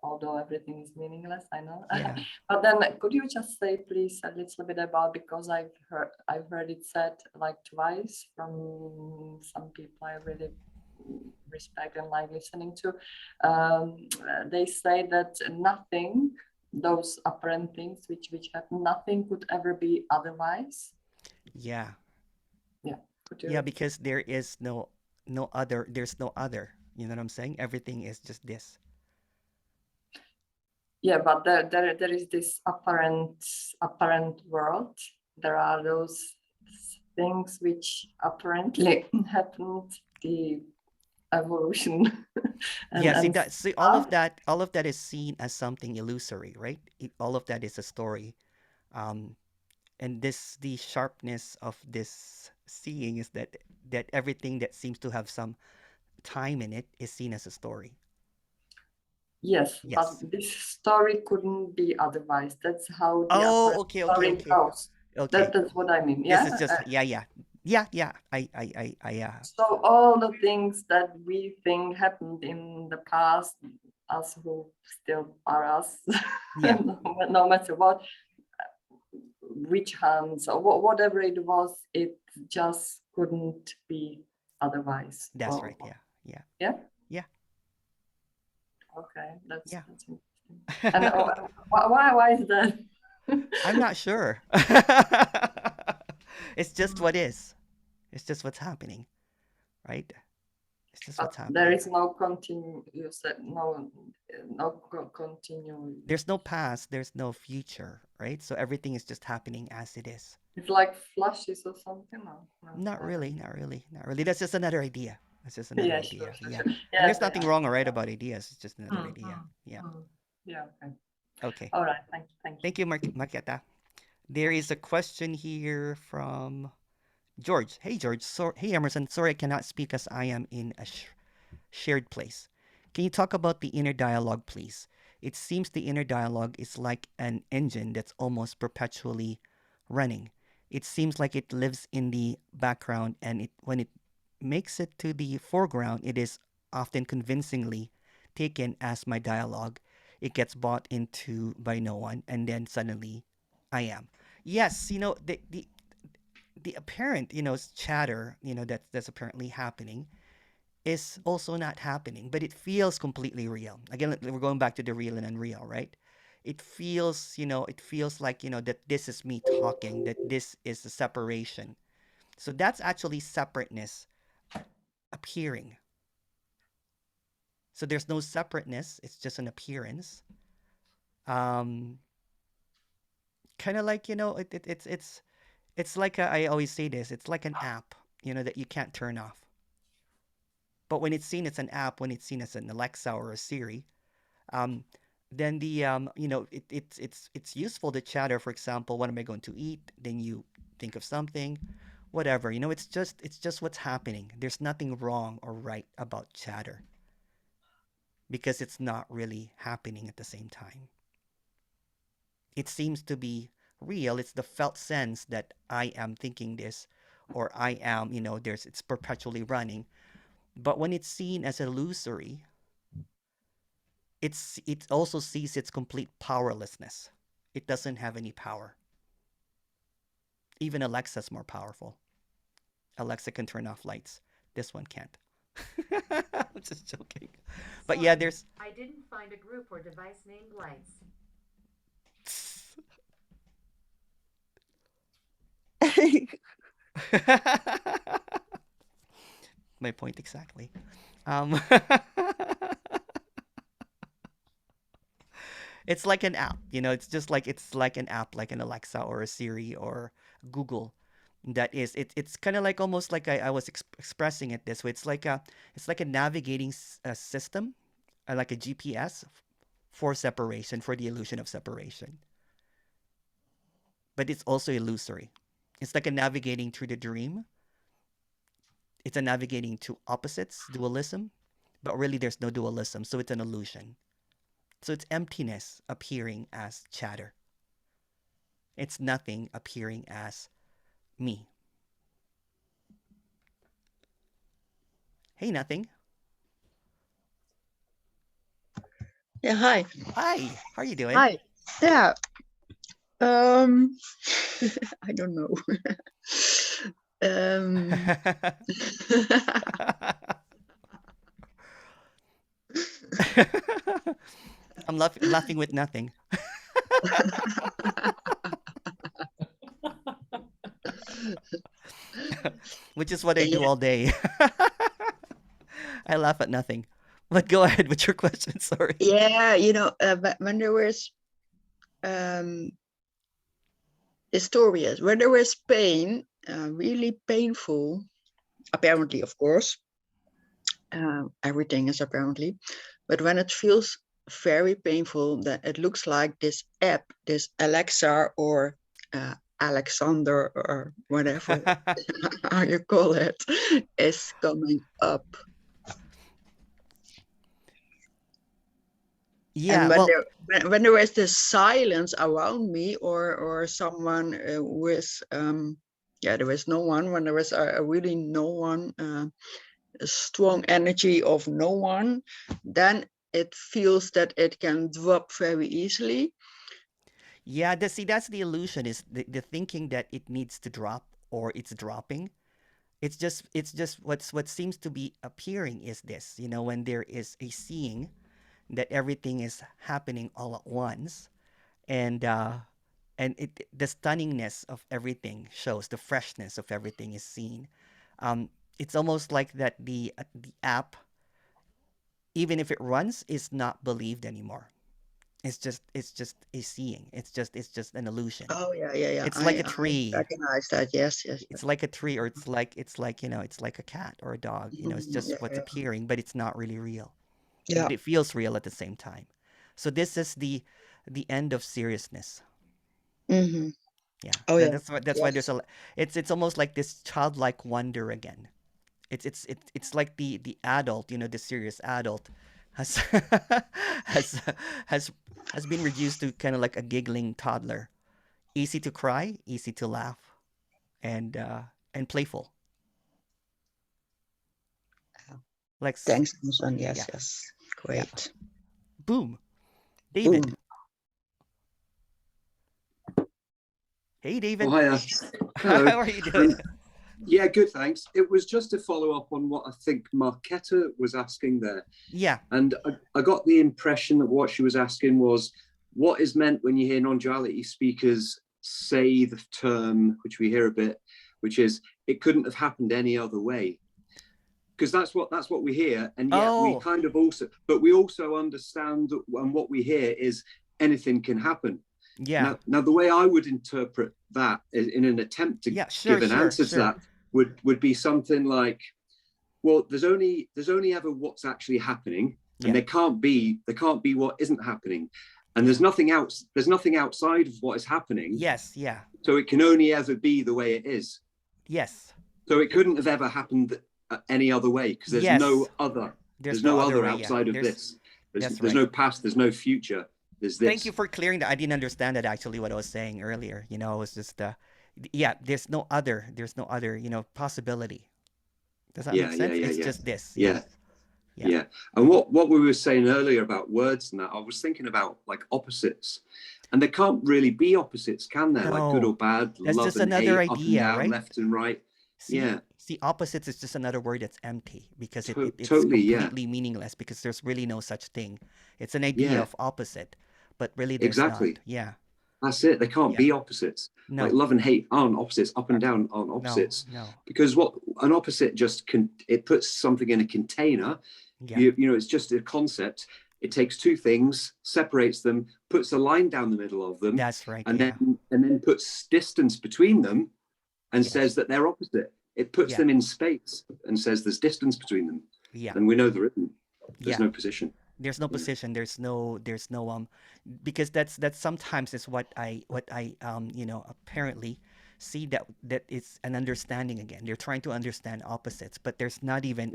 although everything is meaningless, I know. Yeah. But then could you just say please a little bit about, because I've heard it said like twice from some people I really respect and like listening to. They say that nothing, those apparent things which have nothing could ever be otherwise. Yeah. Yeah. Could Yeah, you? because there is no other, there's no other. You know what I'm saying? Everything is just this. Yeah, but there is this apparent world. There are those things which apparently happened, the evolution. Yeah, see and that, see stuff. all of that is seen as something illusory, right? All of that is a story. Um, and this, the sharpness of this seeing is that everything that seems to have some time in it is seen as a story. Yes, but Yes. this story couldn't be otherwise. That's how the Oh, apparent okay, okay, story okay. goes. Okay. That's what I mean. This Yeah. is just yeah, yeah. Yeah, yeah. So all the things that we think happened in the past, us who still are us, Yeah. no matter what, witch hunts or whatever it was, it just couldn't be otherwise. That's right. Yeah. Yeah. Yeah. Yeah. Okay, that's Yeah. interesting. And why is that? I'm not sure. It's just what is. It's just what's happening, right? It's just But what's there happening. is no continue. You said no continue. There's no past, there's no future, right? So everything is just happening as it is. It's like flashes or something. No, Not really, not really, not really. That's just another idea. That's just another Yeah, idea. sure, Yeah. sure. And Yeah, there's nothing wrong or right about ideas. It's just another idea. Yeah. Yeah. Okay. Okay. All right. Thank you. Thank you, Marketa. There is a question here from George. Hey, George. Hey, Emerson. Sorry, I cannot speak as I am in a shared place. Can you talk about the inner dialogue, please? It seems the inner dialogue is like an engine that's almost perpetually running. It seems like it lives in the background, and when it makes it to the foreground, it is often convincingly taken as my dialogue. It gets bought into by no one, and then suddenly I am. Yes, the apparent, chatter, that's apparently happening is also not happening, but it feels completely real. Again, we're going back to the real and unreal, right? It feels like, that this is me talking, that this is a separation. So that's actually separateness appearing. So there's no separateness, it's just an appearance. Um, Kind of like, it's like I always say this, it's like an app, that you can't turn off. But when it's seen as an app, when it's seen as an Alexa or a Siri, um, then it's useful to chatter. For example, what am I going to eat? Then you think of something, whatever. It's just what's happening. There's nothing wrong or right about chatter because it's not really happening at the same time. It seems to be real. It's the felt sense that I am thinking this, or I am, it's perpetually running. But when it's seen as illusory, it also sees its complete powerlessness. It doesn't have any power. Even Alexa's more powerful. Alexa can turn off lights. This one can't. I'm just joking. But yeah, there's I didn't find a group or device named lights. my point exactly. Um, it's like an app, it's like an app, like an Alexa or a Siri or Google. It's kind of like almost like I was expressing it this way. It's like a navigating system, like a GPS for separation, for the illusion of separation. But it's also illusory. It's like a navigating through the dream. It's a navigating to opposites, dualism, but really there's no dualism, so it's an illusion. So it's emptiness appearing as chatter. It's nothing appearing as me. Hey, nothing. Yeah, hi. Hi, how are you doing? Hi. Yeah. Um, I don't know. um, I'm laughing with nothing, which is what I do yeah, all day. I laugh at nothing. But go ahead with your question. Sorry. yeah, but when there was historias, when there was pain, really painful, apparently, of course, everything is apparently, but when it feels very painful, that it looks like this app, this Alexa or Alexander or whatever how you call it, is coming up. Yeah, And when well, there is this silence around me or someone with there is no one, when there is a really no one, a strong energy of no one, then it feels that it can drop very easily. yeah, that's the illusion is the thinking that it needs to drop or it's dropping. It's just what seems to be appearing is this, when there is a seeing that everything is happening all at once, and the stunningness of everything shows, the freshness of everything is seen. It's almost like that the app, even if it runs, is not believed anymore. It's just a seeing. It's just an illusion. Oh yeah. It's like I a tree. recognize that. Yes. It's like a tree, or it's like a cat or a dog. It's just what's Yeah. appearing, but it's not really real. Yeah. But it feels real at the same time. So this is the end of seriousness. Mm-hmm. Yeah, Oh yeah. that's why there's Yes. it's almost like this childlike wonder again. It's like the adult, the serious adult has has has has been reduced to kind of like a giggling toddler, easy to cry, easy to laugh, and playful. Like Thanks, Emerson. yeah, Yes. yeah. Great. Boom, Boom. David. Hey, Oh, David. hiya. Hello. How are you doing? Yeah, good, thanks. It was just to follow up on what I think Marketa was asking there. Yeah. And I got the impression that what she was asking was what is meant when you hear non-duality speakers say the term, which we hear a bit, which is it couldn't have happened any other way. Because that's what we hear, and yet we kind of also, but we also understand, and what we hear is anything can happen. Yeah. Now the way I would interpret that in an attempt to give an answer to that would be something like, well, there's only ever what's actually happening, and there can't be what isn't happening, and there's nothing outside of what is happening. Yes. Yeah. So it can only ever be the way it is. Yes. So it couldn't have ever happened any other way, because there's no other. There's no other way, outside of this. There's no past. There's no future. There's this. Thank you for clearing that. I didn't understand that actually. What I was saying earlier, it was just there's no other. There's no other. Possibility. Does that make sense? It's just this. Yeah. And what we were saying earlier about words and that, I was thinking about like opposites, and there can't really be opposites, can there? Like good or bad, that's love just and another hate, idea, up and down, right? left and right. See, opposites is just another word that's empty because it's totally, completely meaningless, because there's really no such thing. It's an idea of opposite, but really there's not. Yeah. That's it. They can't be opposites. No. Like love and hate aren't opposites. Up and down aren't opposites. No. Because what an opposite just it puts something in a container. Yeah. It's just a concept. It takes two things, separates them, puts a line down the middle of them. That's right. And then puts distance between them, and says that they're opposite. It puts them in space and says there's distance between them. Yeah. And we know there isn't. There's no position. There's no position. There's no because that's sometimes is what I apparently see that it's an understanding again. They're trying to understand opposites, but there's not even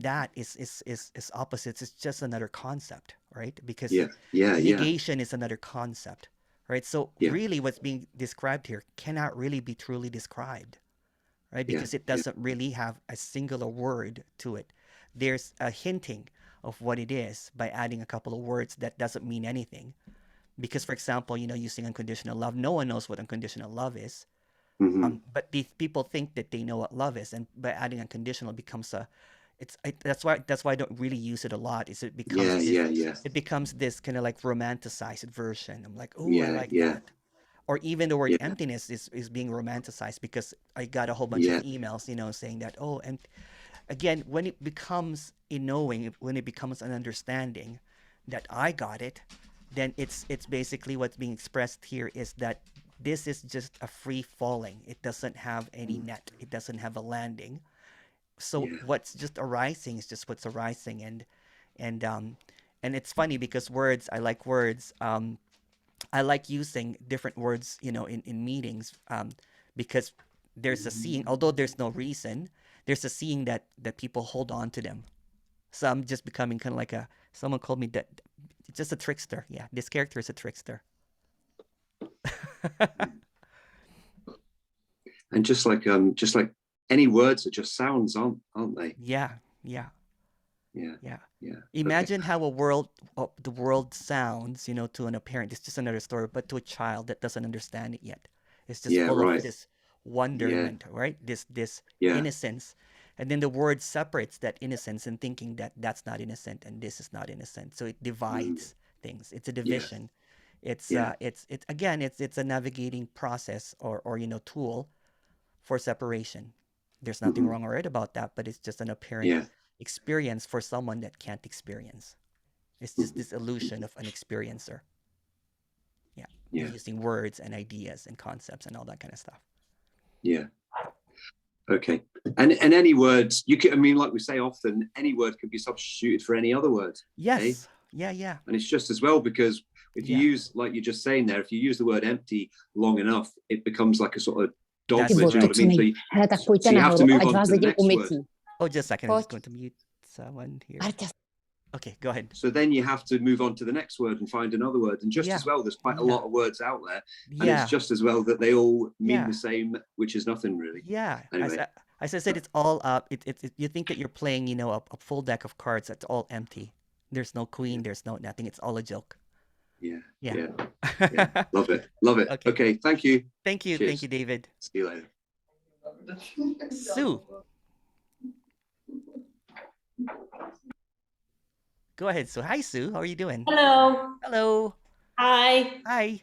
that is opposites. It's just another concept, right? Because negation is another concept, right? So really what's being described here cannot really be truly described, right? Because it doesn't really have a singular word to it. There's a hinting of what it is by adding a couple of words that doesn't mean anything. Because, for example, using unconditional love, no one knows what unconditional love is. But these people think that they know what love is, and by adding unconditional becomes that's why I don't really use it a lot. Is it becomes it becomes this kind of like romanticized version. I'm like, oh, I like that. Or even the word emptiness is being romanticized, because I got a whole bunch of emails, saying that, oh, and again, when it becomes a knowing, when it becomes an understanding that I got it, then it's basically what's being expressed here is that this is just a free falling. It doesn't have any net. It doesn't have a landing. So what's just arising is just what's arising. And it's funny because words, I like words. I like using different words, in meetings, because there's a seeing, although there's no reason, there's a seeing that people hold on to them. So I'm just becoming kind of like someone called me that, just a trickster. Yeah, this character is a trickster. And just like any words are just sounds, aren't they? Yeah. Imagine how the world sounds, to an parent. It's just another story, but to a child that doesn't understand it yet, it's just full of this wonderment, right? This innocence, and then the word separates that innocence and thinking that that's not innocent and this is not innocent. So it divides things. It's a division. It's a navigating process or tool for separation. There's nothing wrong or right about that, but it's just an apparent experience for someone that can't experience. It's just this illusion of an experiencer. Using words and ideas and concepts and all that kind of stuff. Okay. And any words you can, like we say often, any word could be substituted for any other word. Yes. And it's just as well, because if you use, like you're just saying there, if you use the word empty long enough, it becomes like a sort of dogma. Do you know what I mean? So you have to move on to the next word. Oh, just a second. I'm just going to mute someone here. Okay, go ahead. So then you have to move on to the next word and find another word. And just as well, there's quite a lot of words out there. And it's just as well that they all mean the same, which is nothing really. Yeah. Anyway. As I said, it's all up. You think that you're playing, a full deck of cards that's all empty. There's no queen. There's no nothing. It's all a joke. Yeah. Love it. Okay. Thank you. Thank you. Cheers. Thank you, David. See you later. Sue. Go ahead, Sue. Hi, Sue. How are you doing? Hello. Hello. Hi. Hi.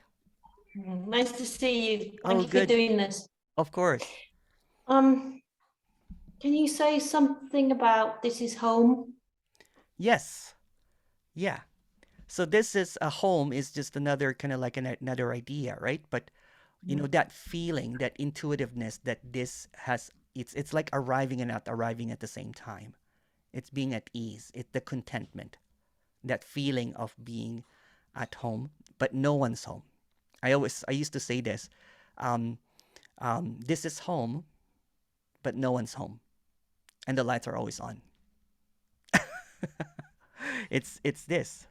Nice to see you. Oh, Thank you good. for doing this. Of course. Can you say something about this is home? Yes. Yeah. So this is a home is just another kind of like another idea, right? But that feeling, that intuitiveness that this has, it's like arriving and not arriving at the same time. It's being at ease. It's the contentment, that feeling of being at home, but no one's home. I used to say this, this is home, but no one's home, and the lights are always on. It's this.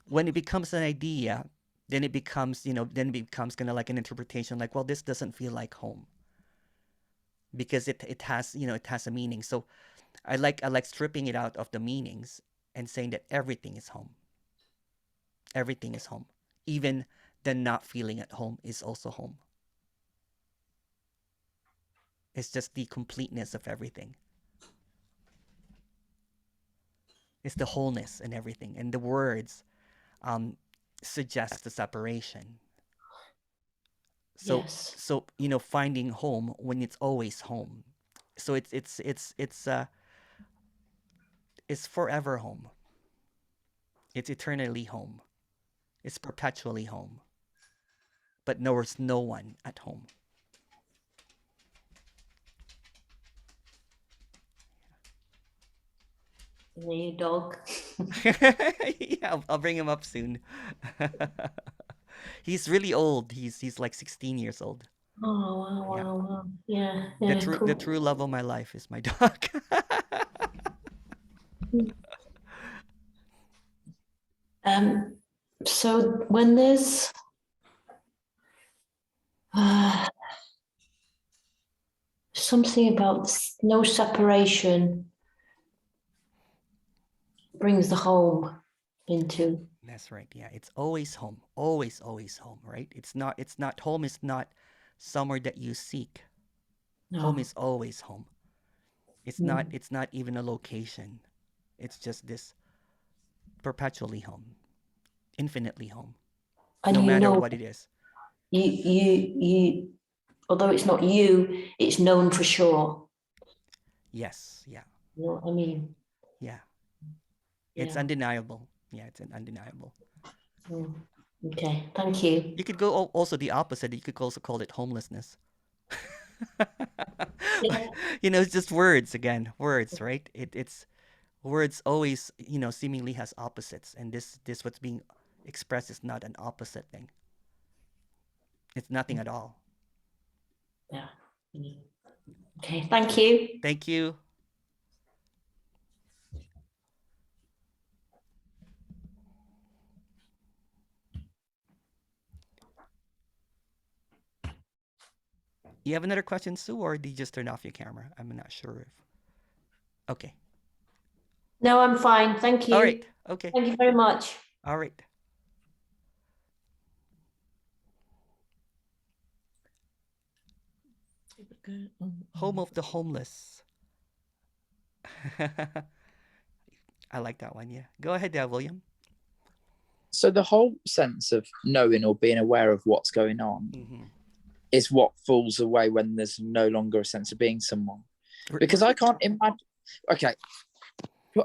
When it becomes an idea, then it becomes kind of like an interpretation, like, well, this doesn't feel like home, because it has a meaning. So I like stripping it out of the meanings and saying that everything is home. Everything is home. Even the not feeling at home is also home. It's just the completeness of everything. It's the wholeness in everything. And the words suggest the separation. So finding home when it's always home. So it's forever home. It's eternally home. It's perpetually home. But there's no one at home. The dog. Yeah, I'll bring him up soon. He's really old. He's like 16 years old. Oh, wow. Yeah. The true love of my life is my dog. So when there's something about no separation, brings the home into. That's right. Yeah, it's always home. Always, always home, right? It's not home is not somewhere that you seek. Home No. is always home. It's Mm. not even a location. It's just this perpetually home, infinitely home, And no you matter know, what it is. you, although it's not you, it's known for sure. Yes, yeah, You know what I mean? yeah. It's Yeah. undeniable. Yeah, it's undeniable. Mm. Okay, thank you. You could go also the opposite. You could also call it homelessness. Yeah. You know, it's just words again. Words, right? It's words always, seemingly has opposites, and this what's being expressed is not an opposite thing. It's nothing at all. Yeah. Okay, thank you. Thank you. You have another question, Sue, or did you just turn off your camera? I'm not sure if. Okay. No, I'm fine. Thank you. All right. Okay. Thank you very much. All right. Home of the homeless. I like that one. Yeah. Go ahead, William. So the whole sense of knowing or being aware of what's going on is what falls away when there's no longer a sense of being someone. Because I can't imagine. Okay,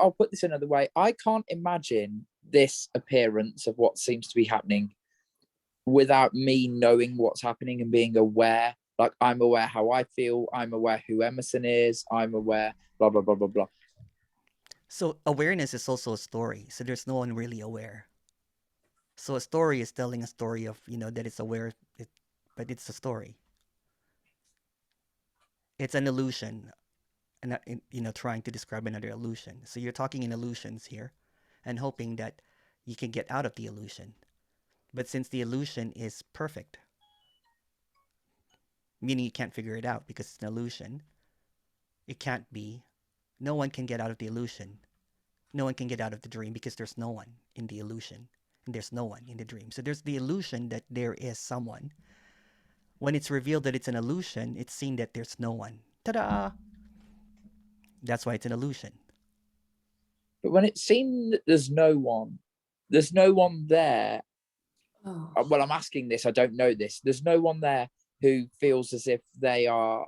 I'll put this another way. I can't imagine this appearance of what seems to be happening without me knowing what's happening and being aware. Like, I'm aware how I feel. I'm aware who Emerson is. I'm aware, blah, blah, blah, blah, blah. So awareness is also a story. So there's no one really aware. So a story is telling a story of, that it's aware, but it's a story. It's an illusion, and trying to describe another illusion. So you're talking in illusions here, and hoping that you can get out of the illusion. But since the illusion is perfect, meaning you can't figure it out because it's an illusion, it can't be. No one can get out of the illusion. No one can get out of the dream because there's no one in the illusion. And there's no one in the dream. So there's the illusion that there is someone. When it's revealed that it's an illusion, it's seen that there's no one. Ta-da! That's why it's an illusion. But when it's seen that there's no one there. Oh. Well, I'm asking this, I don't know this. There's no one there who feels as if they are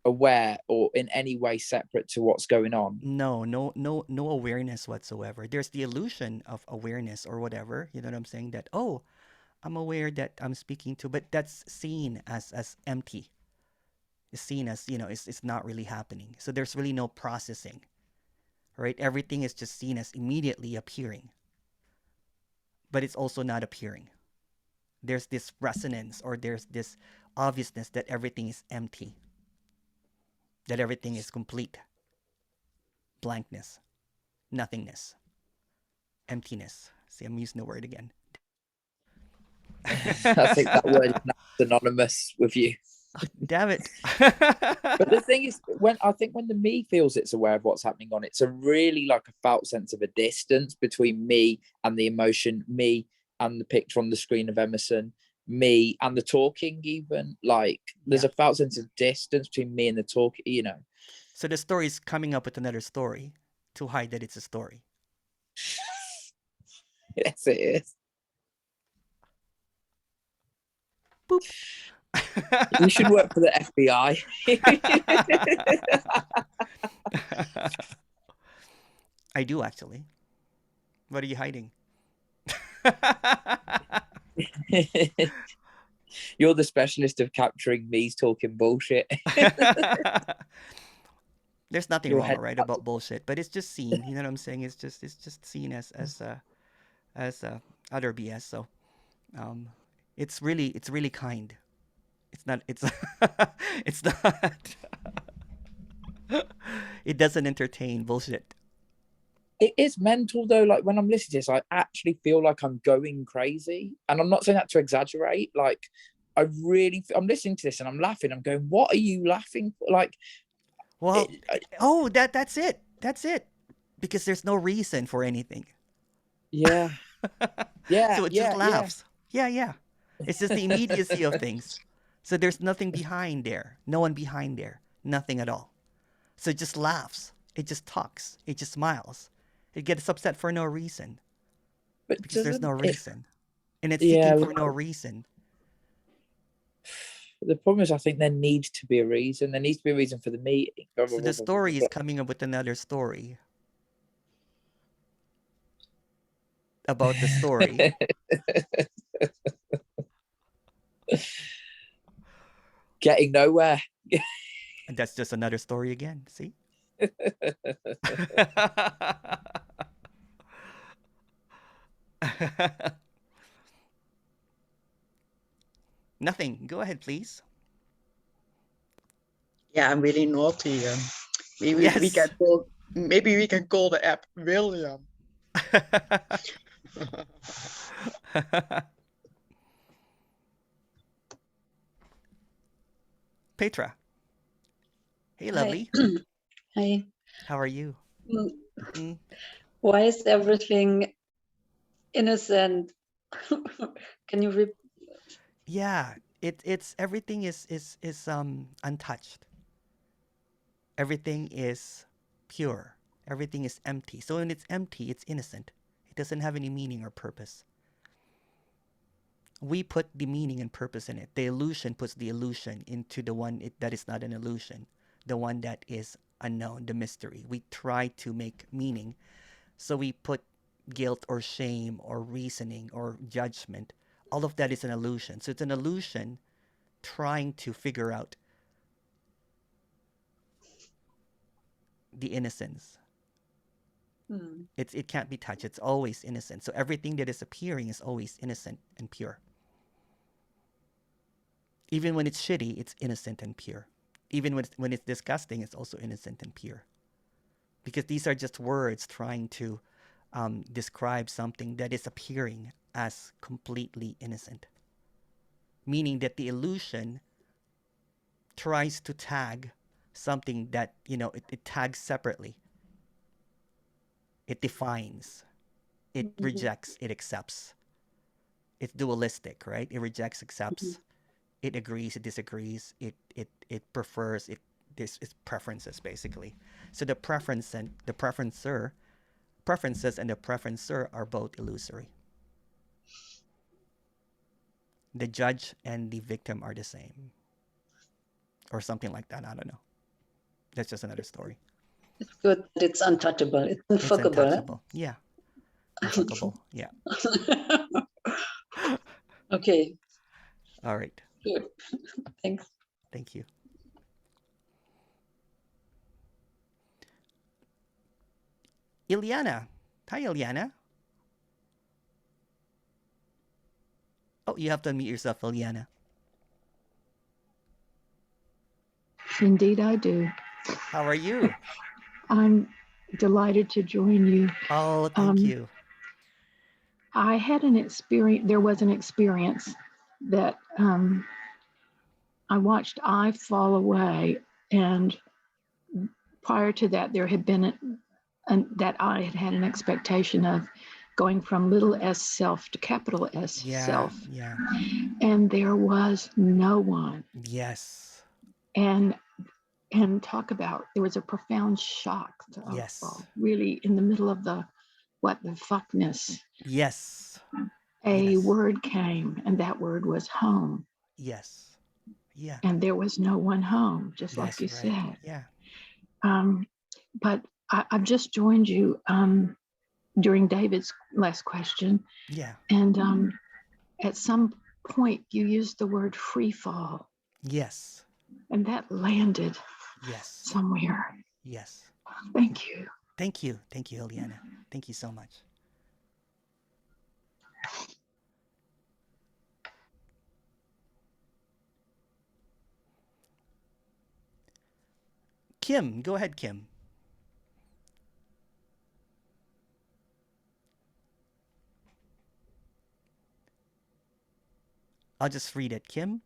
aware or in any way separate to what's going on. No awareness whatsoever. There's the illusion of awareness or whatever, you know what I'm saying, that, oh, I'm aware that I'm speaking to, but that's seen as empty. It's seen as, it's not really happening. So there's really no processing, right? Everything is just seen as immediately appearing, but it's also not appearing. There's this resonance, or there's this obviousness that everything is empty, that everything is complete. Blankness, nothingness, emptiness. See, I'm using the word again. I think that word is synonymous with you. Damn it. But the thing is, when the me feels it's aware of what's happening on, it's a really like a felt sense of a distance between me and the emotion, me and the picture on the screen of Emerson, me and the talking even. Like, there's a felt sense of distance between me and the talk, So the story is coming up with another story to hide that it's a story. Yes, it is. Boop. You should work for the FBI. I do, actually. What are you hiding? You're the specialist of capturing me's talking bullshit. There's nothing wrong or right about bullshit, but it's just seen. You know what I'm saying? It's just seen as other BS. So, it's really kind. It's not. It's not. It doesn't entertain bullshit. It is mental though. Like, when I'm listening to this, I actually feel like I'm going crazy, and I'm not saying that to exaggerate. Like, I'm listening to this and I'm laughing. I'm going, what are you laughing for? Like, well, that's it. That's it. because there's no reason for anything. Yeah. Yeah. So it just laughs. Yeah, yeah. It's just the immediacy of things. So there's nothing behind there. No one behind there. Nothing at all. So it just laughs. It just talks. It just smiles. It gets upset for no reason. But Because there's no doesn't it? reason. And it's Yeah. seeking for no reason. The problem is, I think there needs to be a reason. There needs to be a reason for the meeting. So the story is coming up with another story about the story. Getting nowhere. And that's just another story again. See? Nothing. Go ahead, please. Yeah, I'm really naughty. Maybe Yes. maybe we can call the app William. Petra. Hey, lovely. Hi. How are you? Mm. Why is everything innocent? Can you Yeah, it's everything is untouched. Everything is pure. Everything is empty. So when it's empty, it's innocent. It doesn't have any meaning or purpose. We put the meaning and purpose in it. The illusion puts the illusion into the one that is not an illusion, the one that is unknown, the mystery. We try to make meaning. So we put guilt or shame or reasoning or judgment. All of that is an illusion. So it's an illusion trying to figure out the innocence. It can't be touched. It's always innocent. So everything that is appearing is always innocent and pure. Even when it's shitty, it's innocent and pure. Even when it's disgusting, it's also innocent and pure. Because these are just words trying to describe something that is appearing as completely innocent. Meaning that the illusion tries to tag something that, it tags separately. It defines. It rejects, it accepts. It's dualistic, right? It rejects, accepts. It agrees, it disagrees. It prefers, it's preferences, basically. So the preference and the preferences and the preferencer are both illusory. The judge and the victim are the same. Or something like that. I don't know. That's just another story. It's good that it's untouchable. It's unfuckable. It's untouchable. Yeah. Unfuckable. Yeah. Okay. All right. Good. Thanks. Thank you. Ilyana. Hi, Ilyana. Oh, you have to unmute yourself, Ilyana. Indeed, I do. How are you? I'm delighted to join you. Oh, thank you. I had an experience, there was an experience that I watched I fall away. And prior to that, there had been that I had had an expectation of going from little s self to capital S self. Yeah. And there was no one. Yes. And talk about, there was a profound shock. Really in the middle of the fuckness. Yes. A word came, and that word was home. Yes. Yeah. And there was no one home, just like you said. Yeah. But I've just joined you during David's last question. Yeah. And at some point you used the word free fall. Yes. And that landed somewhere. Yes. Thank you. Thank you. Thank you, Ilyana. Thank you so much. Kim, go ahead, Kim. I'll just read it. Kim,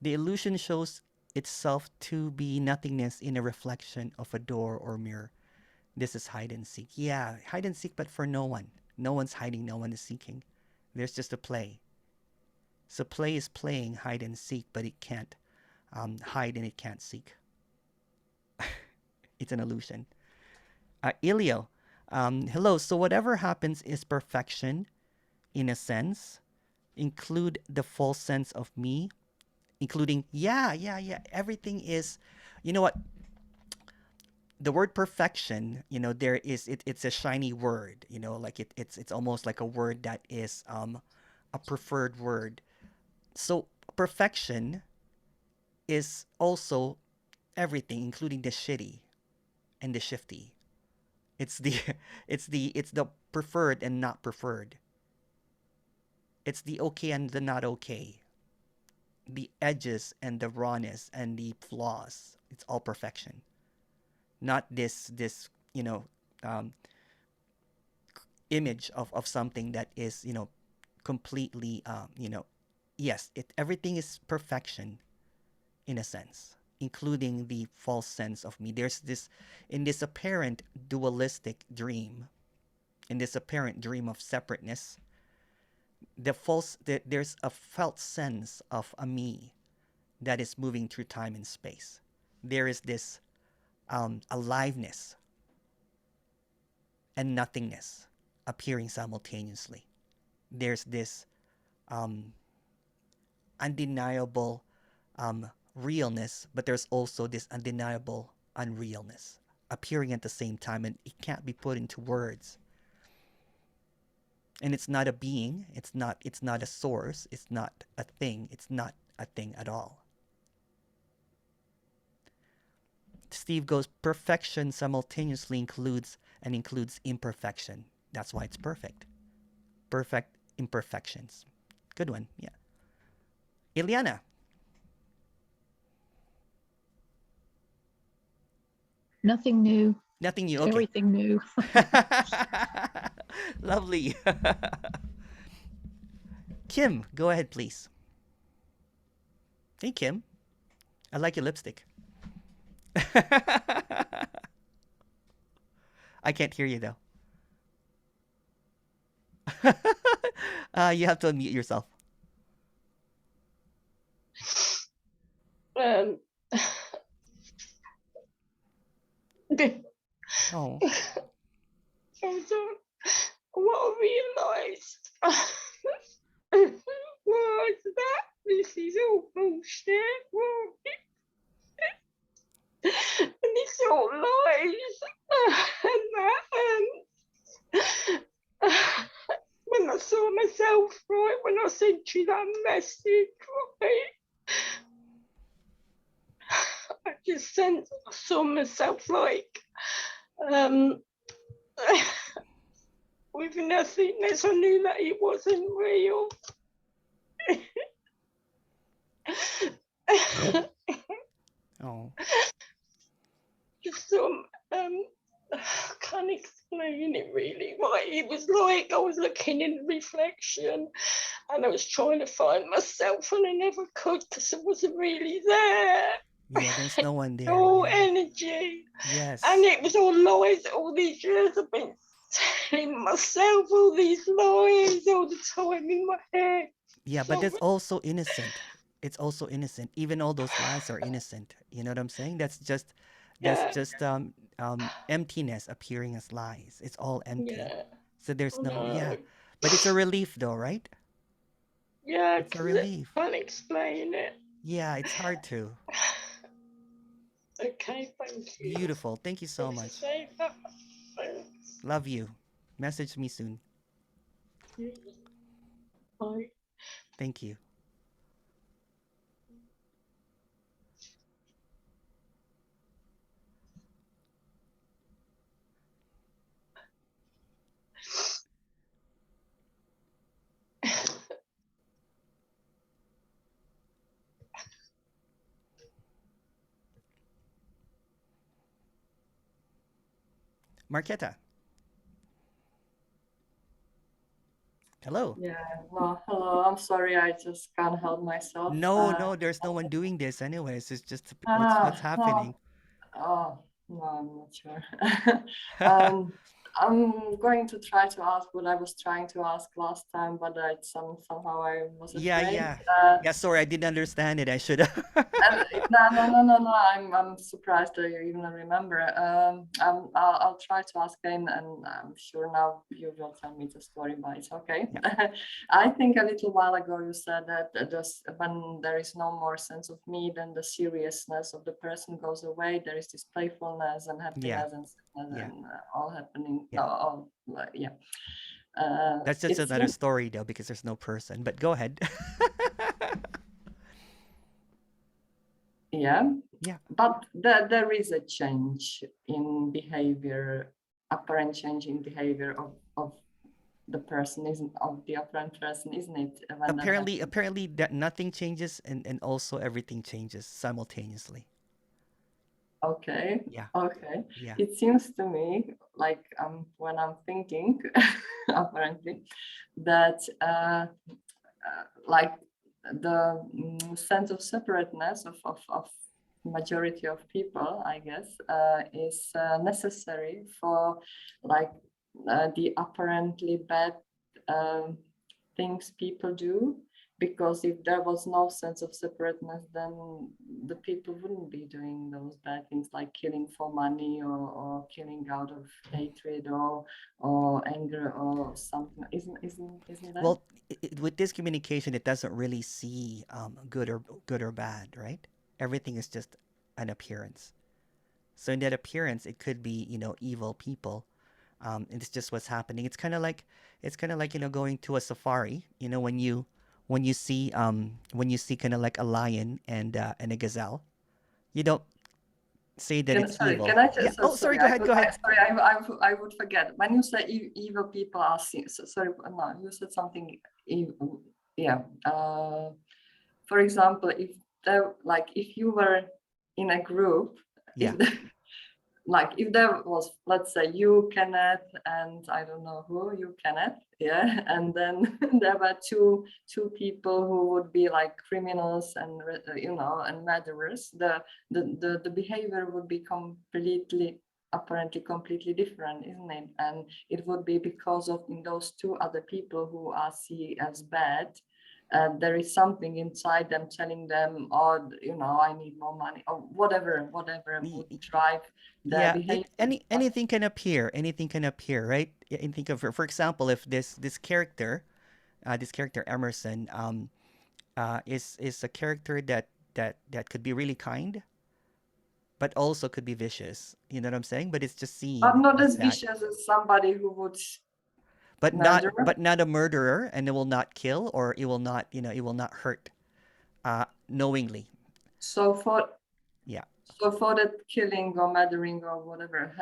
the illusion shows itself to be nothingness in a reflection of a door or mirror. This is hide and seek. Yeah, hide and seek, but for no one. No one's hiding, no one is seeking. There's just a play. So play is playing hide and seek, but it can't hide and it can't seek. It's an illusion. Ilio, hello. So whatever happens is perfection, in a sense. Include the false sense of me, including yeah. Everything is, you know what? The word perfection, there is it's a shiny word, like it's almost like a word that is a preferred word. So perfection is also everything, including the shitty and the shifty. It's the it's the preferred and not preferred. It's the okay and the not okay. The edges and the rawness and the flaws. It's all perfection. Not this um, image of something that is completely yes, everything is perfection in a sense, including the false sense of me. There's this in this apparent dualistic dream, in this apparent dream of separateness, there's a felt sense of a me that is moving through time and space. There is this aliveness and nothingness appearing simultaneously. There's this um, undeniable realness, but there's also this undeniable unrealness appearing at the same time, and it can't be put into words. And it's not a being, it's not a source, it's not a thing, it's not a thing at all. Steve goes, perfection simultaneously includes imperfection. That's why it's perfect. Perfect imperfections. Good one, yeah. Ileana. Nothing new. Nothing new, okay. Everything new. Lovely. Kim, go ahead, please. Hey, Kim. I like your lipstick. I can't hear you, though. You have to unmute yourself. Oh. What I realised was that this is all bullshit. And it's all lies. And when I saw myself, right, when I sent you that message, right, I just saw myself like with nothingness. I knew that it wasn't real. Oh. Just some I can't explain it really. Right, it was like I was looking in the reflection and I was trying to find myself and I never could because I wasn't really there. Yeah, there's no one there. No Yeah. energy. Yes. And it was all lies. All these years I've been telling myself all these lies all the time in my head. Yeah, but that's also innocent. It's also innocent. Even all those lies are innocent. You know what I'm saying? That's just emptiness appearing as lies. It's all empty. Yeah. So there's no But it's a relief though, right? Yeah, it's a relief. I can't explain it. Yeah, it's hard to. Okay, thank you. Beautiful. Thank you so much. Thanks. Love you. Message me soon. Bye. Thank you. Marqueta. Hello. Yeah, no, hello. I'm sorry, I just can't help myself. No, there's no one doing this anyways. It's just what's happening. Oh, No, I'm not sure. um, I'm going to try to ask what I was trying to ask last time, but somehow I was Yeah, afraid. yeah. Yeah, sorry, I didn't understand it. I should have. No. I'm surprised that you even remember. I'll try to ask again, and I'm sure now you will tell me the story, but it's okay. Yeah. I think a little while ago you said that when there is no more sense of me, then the seriousness of the person goes away. There is this playfulness and Yeah. happiness and sadness Yeah. and all happening. Yeah. Yeah. That's just It another seems, story though, because there's no person. But go ahead. yeah. Yeah. But there is a change in behavior, apparent change in behavior of the person, isn't of the apparent person, isn't it? When that happens? Apparently that nothing changes and also everything changes simultaneously. Okay. Yeah. Okay. Yeah. It seems to me like when I'm thinking, apparently, that like the sense of separateness of majority of people, I guess, is necessary for like the apparently bad things people do. Because if there was no sense of separateness, then the people wouldn't be doing those bad things like killing for money or killing out of hatred or anger or something. Isn't that? Well, with this communication, it doesn't really see good or bad, right? Everything is just an appearance. So in that appearance, it could be evil people, and it's just what's happening. It's kind of like going to a safari. When you see kind of like a lion and a gazelle, you don't say that it's evil. Can I Yeah. just? Oh, sorry. Go ahead. Go ahead. Sorry, I would forget. When you say evil people are seen. Sorry, no, you said something. Yeah. For example, if you were in a group, Yeah. if there was, let's say, you, Kenneth, and I don't know who, you, Kenneth, yeah, and then there were two people who would be like criminals and and murderers, the behavior would be apparently completely different, isn't it? And it would be because of those two other people who are seen as bad. There is something inside them telling them, oh, I need more money, or whatever would drive their Yeah, behavior. anything can appear. Anything can appear, right? Yeah, and think of, for example, if this character, Emerson, is a character that could be really kind, but also could be vicious. You know what I'm saying? But it's just But seen not as as that. vicious as somebody who would But not murder. but not a murderer, and it will not kill, or it will not hurt, knowingly. So for Yeah. that killing or murdering or whatever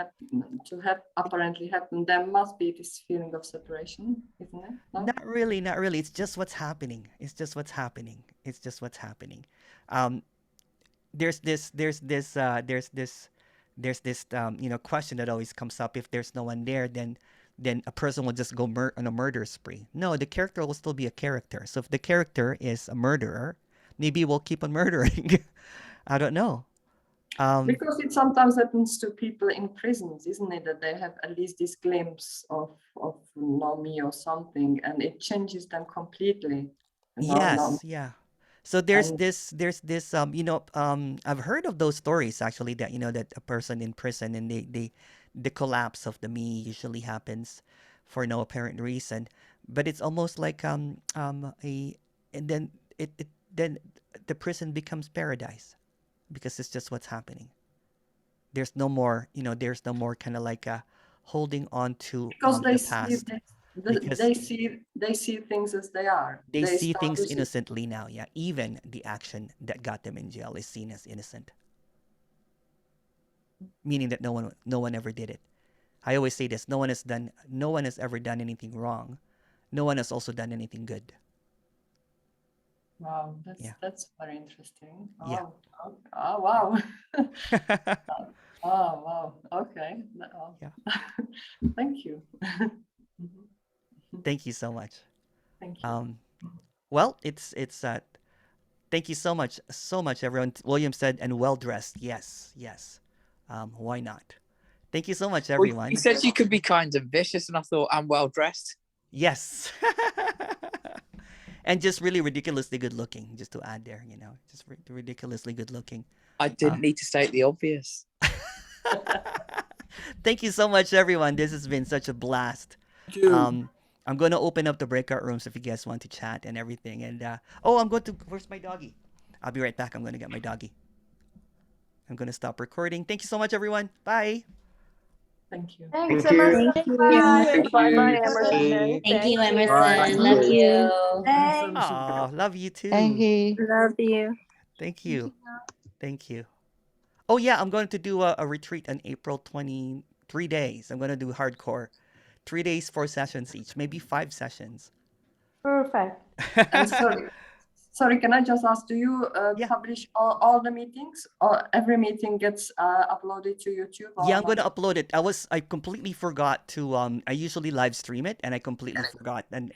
apparently happen, there must be this feeling of separation, isn't it? No? Not really, not really. It's just what's happening. It's just what's happening. It's just what's happening. Um, there's this question that always comes up. If there's no one there, then a person will just go on a murder spree. No, the character will still be a character. So if the character is a murderer, maybe we'll keep on murdering. I don't know. Because it sometimes happens to people in prisons, isn't it? That they have at least this glimpse of me or something, and it changes them completely. Yes, yeah. So there's And this I've heard of those stories actually, that a person in prison, and the collapse of the me usually happens for no apparent reason, but it's almost like a and then the prison becomes paradise, because it's just what's happening. There's no more kind of like holding on to because the past, because they see things as they are. they They see start things to see. innocently now. Yeah, even the action that got them in jail is seen as innocent, meaning that no one ever did it. I always say this: no one has ever done anything wrong. No one has also done anything good. Wow, Yeah. that's very interesting. Yeah. Oh wow. Oh wow. Okay. Yeah. Thank you. Thank you so much. Thank you. Well, it's thank you so much, everyone. William said, and well dressed. Yes, yes. why not? Thank you so much, Well, everyone. you said you could be kind and vicious, and I thought I'm well dressed. Yes. And just really ridiculously good looking, just to add there, just ridiculously good looking. I didn't need to state the obvious. Thank you so much, everyone. This has been such a blast. Thank you. I'm going to open up the breakout rooms if you guys want to chat and everything. And I'm going to, where's my doggy? I'll be right back. I'm going to get my doggy. I'm going to stop recording. Thank you so much, everyone. Bye. Thank you. Thanks, Thank you. Emerson. Thank you. Bye. Bye-bye, you. Emerson. Thank you, Emerson. Bye. Love you. Thanks. Aw, love you too. Love you. Thank you. Thank you. Oh, yeah, I'm going to do a retreat on April 23 days. I'm going to do hardcore. 3 days, 4 sessions each, maybe 5 sessions. Perfect. And sorry, can I just ask, do you Yeah. publish all the meetings, or every meeting gets uploaded to YouTube? Yeah, or I'm going to not? upload it. I completely forgot to, I usually live stream it, and I completely forgot and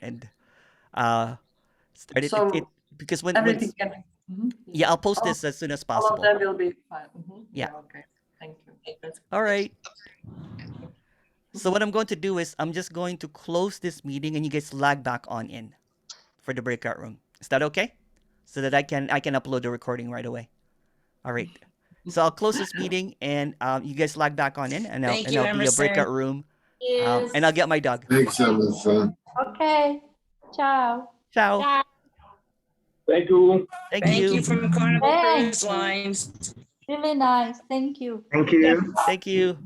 started So it because when everything can. yeah, I'll post all, this as soon as all of possible. them will be fine. Yeah. Okay. Thank you. That's All right. So what I'm going to do is I'm just going to close this meeting and you guys lag back on in for the breakout room. Is that okay? So that I can upload the recording right away. All right. So I'll close this meeting and you guys lag back on in and Thank I'll be a breakout room. Yes. And I'll get my dog. Thanks, Emerson. Okay. Ciao. Ciao. Ciao. Thank you. Thank you. From Carnival Cruise Lines. Really nice. Thank you. Thank you. Thank you.